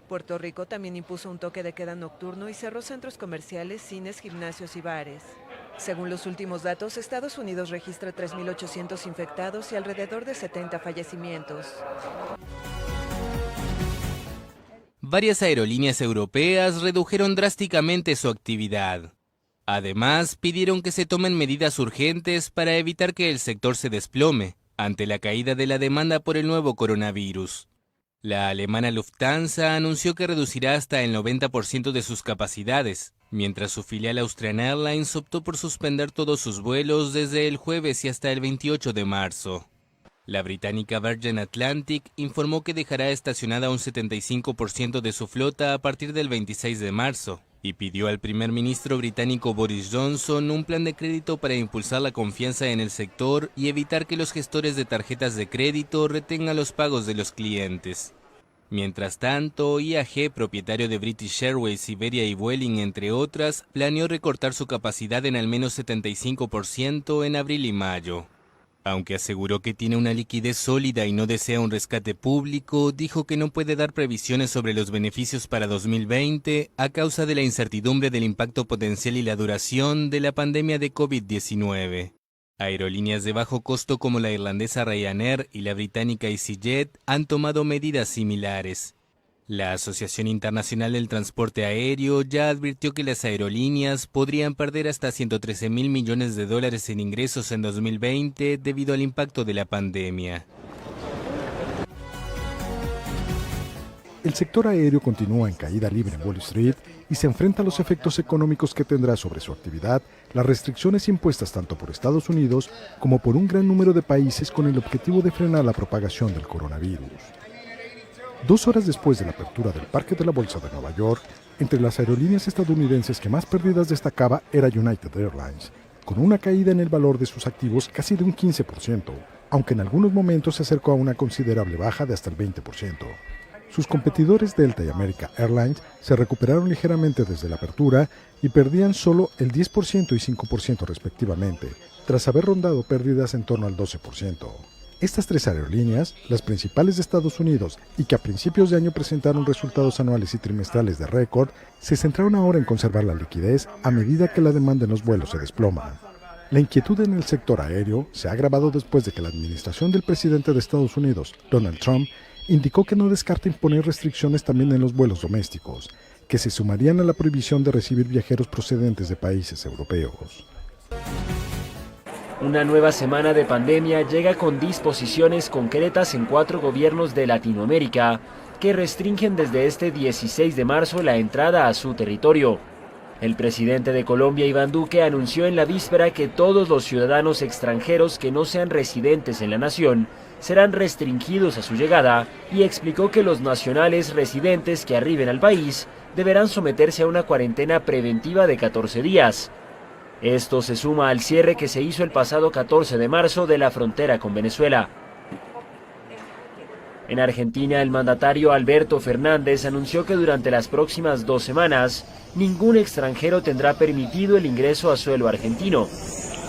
Puerto Rico también impuso un toque de queda nocturno y cerró centros comerciales, cines, gimnasios y bares. Según los últimos datos, Estados Unidos registra 3.800 infectados y alrededor de 70 fallecimientos. Varias aerolíneas europeas redujeron drásticamente su actividad. Además, pidieron que se tomen medidas urgentes para evitar que el sector se desplome ante la caída de la demanda por el nuevo coronavirus. La alemana Lufthansa anunció que reducirá hasta el 90% de sus capacidades, mientras su filial Austrian Airlines optó por suspender todos sus vuelos desde el jueves y hasta el 28 de marzo. La británica Virgin Atlantic informó que dejará estacionada un 75% de su flota a partir del 26 de marzo y pidió al primer ministro británico Boris Johnson un plan de crédito para impulsar la confianza en el sector y evitar que los gestores de tarjetas de crédito retengan los pagos de los clientes. Mientras tanto, IAG, propietario de British Airways, Iberia y Vueling, entre otras, planeó recortar su capacidad en al menos 75% en abril y mayo. Aunque aseguró que tiene una liquidez sólida y no desea un rescate público, dijo que no puede dar previsiones sobre los beneficios para 2020 a causa de la incertidumbre del impacto potencial y la duración de la pandemia de COVID-19. Aerolíneas de bajo costo como la irlandesa Ryanair y la británica EasyJet han tomado medidas similares. La Asociación Internacional del Transporte Aéreo ya advirtió que las aerolíneas podrían perder hasta $113.000 millones en ingresos en 2020 debido al impacto de la pandemia. El sector aéreo continúa en caída libre en Wall Street y se enfrenta a los efectos económicos que tendrá sobre su actividad las restricciones impuestas tanto por Estados Unidos como por un gran número de países con el objetivo de frenar la propagación del coronavirus. 2 horas después de la apertura del Parque de la Bolsa de Nueva York, entre las aerolíneas estadounidenses que más pérdidas destacaba era United Airlines, con una caída en el valor de sus activos casi de un 15%, aunque en algunos momentos se acercó a una considerable baja de hasta el 20%. Sus competidores Delta y American Airlines se recuperaron ligeramente desde la apertura y perdían solo el 10% y 5% respectivamente, tras haber rondado pérdidas en torno al 12%. Estas 3 aerolíneas, las principales de Estados Unidos y que a principios de año presentaron resultados anuales y trimestrales de récord, se centraron ahora en conservar la liquidez a medida que la demanda en los vuelos se desploma. La inquietud en el sector aéreo se ha agravado después de que la administración del presidente de Estados Unidos, Donald Trump, indicó que no descarta imponer restricciones también en los vuelos domésticos, que se sumarían a la prohibición de recibir viajeros procedentes de países europeos. Una nueva semana de pandemia llega con disposiciones concretas en 4 gobiernos de Latinoamérica que restringen desde este 16 de marzo la entrada a su territorio. El presidente de Colombia, Iván Duque, anunció en la víspera que todos los ciudadanos extranjeros que no sean residentes en la nación serán restringidos a su llegada y explicó que los nacionales residentes que arriben al país deberán someterse a una cuarentena preventiva de 14 días. Esto se suma al cierre que se hizo el pasado 14 de marzo de la frontera con Venezuela. En Argentina, el mandatario Alberto Fernández anunció que durante las próximas 2 semanas, ningún extranjero tendrá permitido el ingreso a suelo argentino.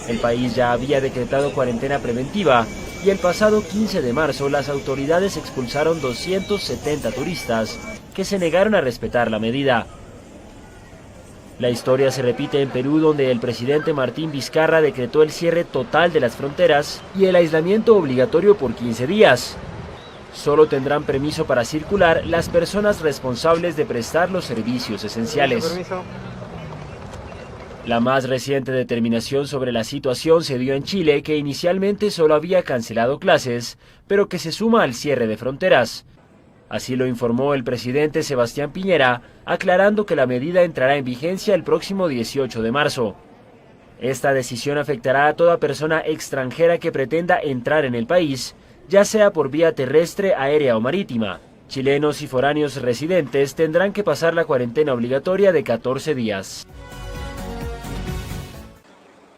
El país ya había decretado cuarentena preventiva y el pasado 15 de marzo las autoridades expulsaron 270 turistas que se negaron a respetar la medida. La historia se repite en Perú, donde el presidente Martín Vizcarra decretó el cierre total de las fronteras y el aislamiento obligatorio por 15 días. Solo tendrán permiso para circular las personas responsables de prestar los servicios esenciales. La más reciente determinación sobre la situación se dio en Chile, que inicialmente solo había cancelado clases, pero que se suma al cierre de fronteras. Así lo informó el presidente Sebastián Piñera, aclarando que la medida entrará en vigencia el próximo 18 de marzo. Esta decisión afectará a toda persona extranjera que pretenda entrar en el país, ya sea por vía terrestre, aérea o marítima. Chilenos y foráneos residentes tendrán que pasar la cuarentena obligatoria de 14 días.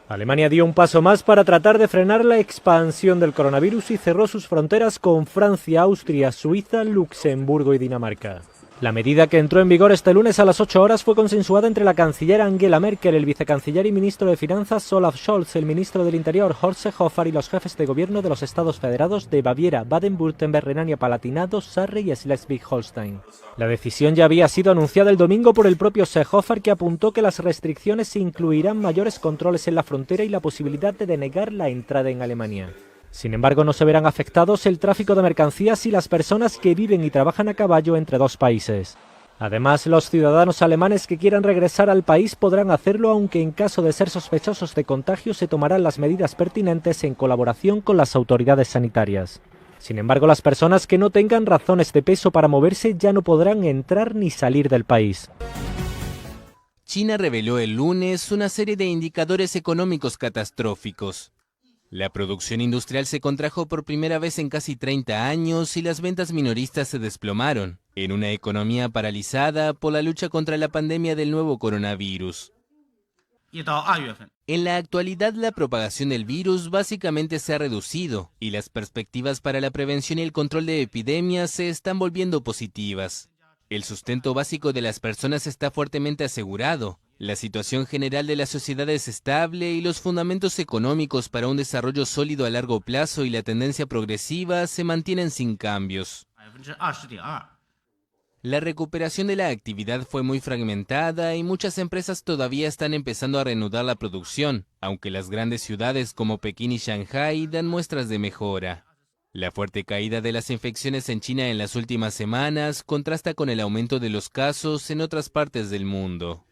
Alemania dio un paso más para tratar de frenar la expansión del coronavirus y cerró sus fronteras con Francia, Austria, Suiza, Luxemburgo y Dinamarca. La medida, que entró en vigor este lunes a las 8 horas, fue consensuada entre la canciller Angela Merkel, el vicecanciller y ministro de Finanzas Olaf Scholz, el ministro del Interior Horst Seehofer y los jefes de gobierno de los estados federados de Baviera, Baden-Württemberg, Renania-Palatinado, Sarre y Schleswig-Holstein. La decisión ya había sido anunciada el domingo por el propio Seehofer, que apuntó que las restricciones incluirán mayores controles en la frontera y la posibilidad de denegar la entrada en Alemania. Sin embargo, no se verán afectados el tráfico de mercancías y las personas que viven y trabajan a caballo entre 2 países. Además, los ciudadanos alemanes que quieran regresar al país podrán hacerlo, aunque en caso de ser sospechosos de contagio se tomarán las medidas pertinentes en colaboración con las autoridades sanitarias. Sin embargo, las personas que no tengan razones de peso para moverse ya no podrán entrar ni salir del país. China reveló el lunes una serie de indicadores económicos catastróficos. La producción industrial se contrajo por primera vez en casi 30 años y las ventas minoristas se desplomaron, en una economía paralizada por la lucha contra la pandemia del nuevo coronavirus. En la actualidad, la propagación del virus básicamente se ha reducido y las perspectivas para la prevención y el control de epidemias se están volviendo positivas. El sustento básico de las personas está fuertemente asegurado. La situación general de la sociedad es estable y los fundamentos económicos para un desarrollo sólido a largo plazo y la tendencia progresiva se mantienen sin cambios. La recuperación de la actividad fue muy fragmentada y muchas empresas todavía están empezando a reanudar la producción, aunque las grandes ciudades como Pekín y Shanghái dan muestras de mejora. La fuerte caída de las infecciones en China en las últimas semanas contrasta con el aumento de los casos en otras partes del mundo.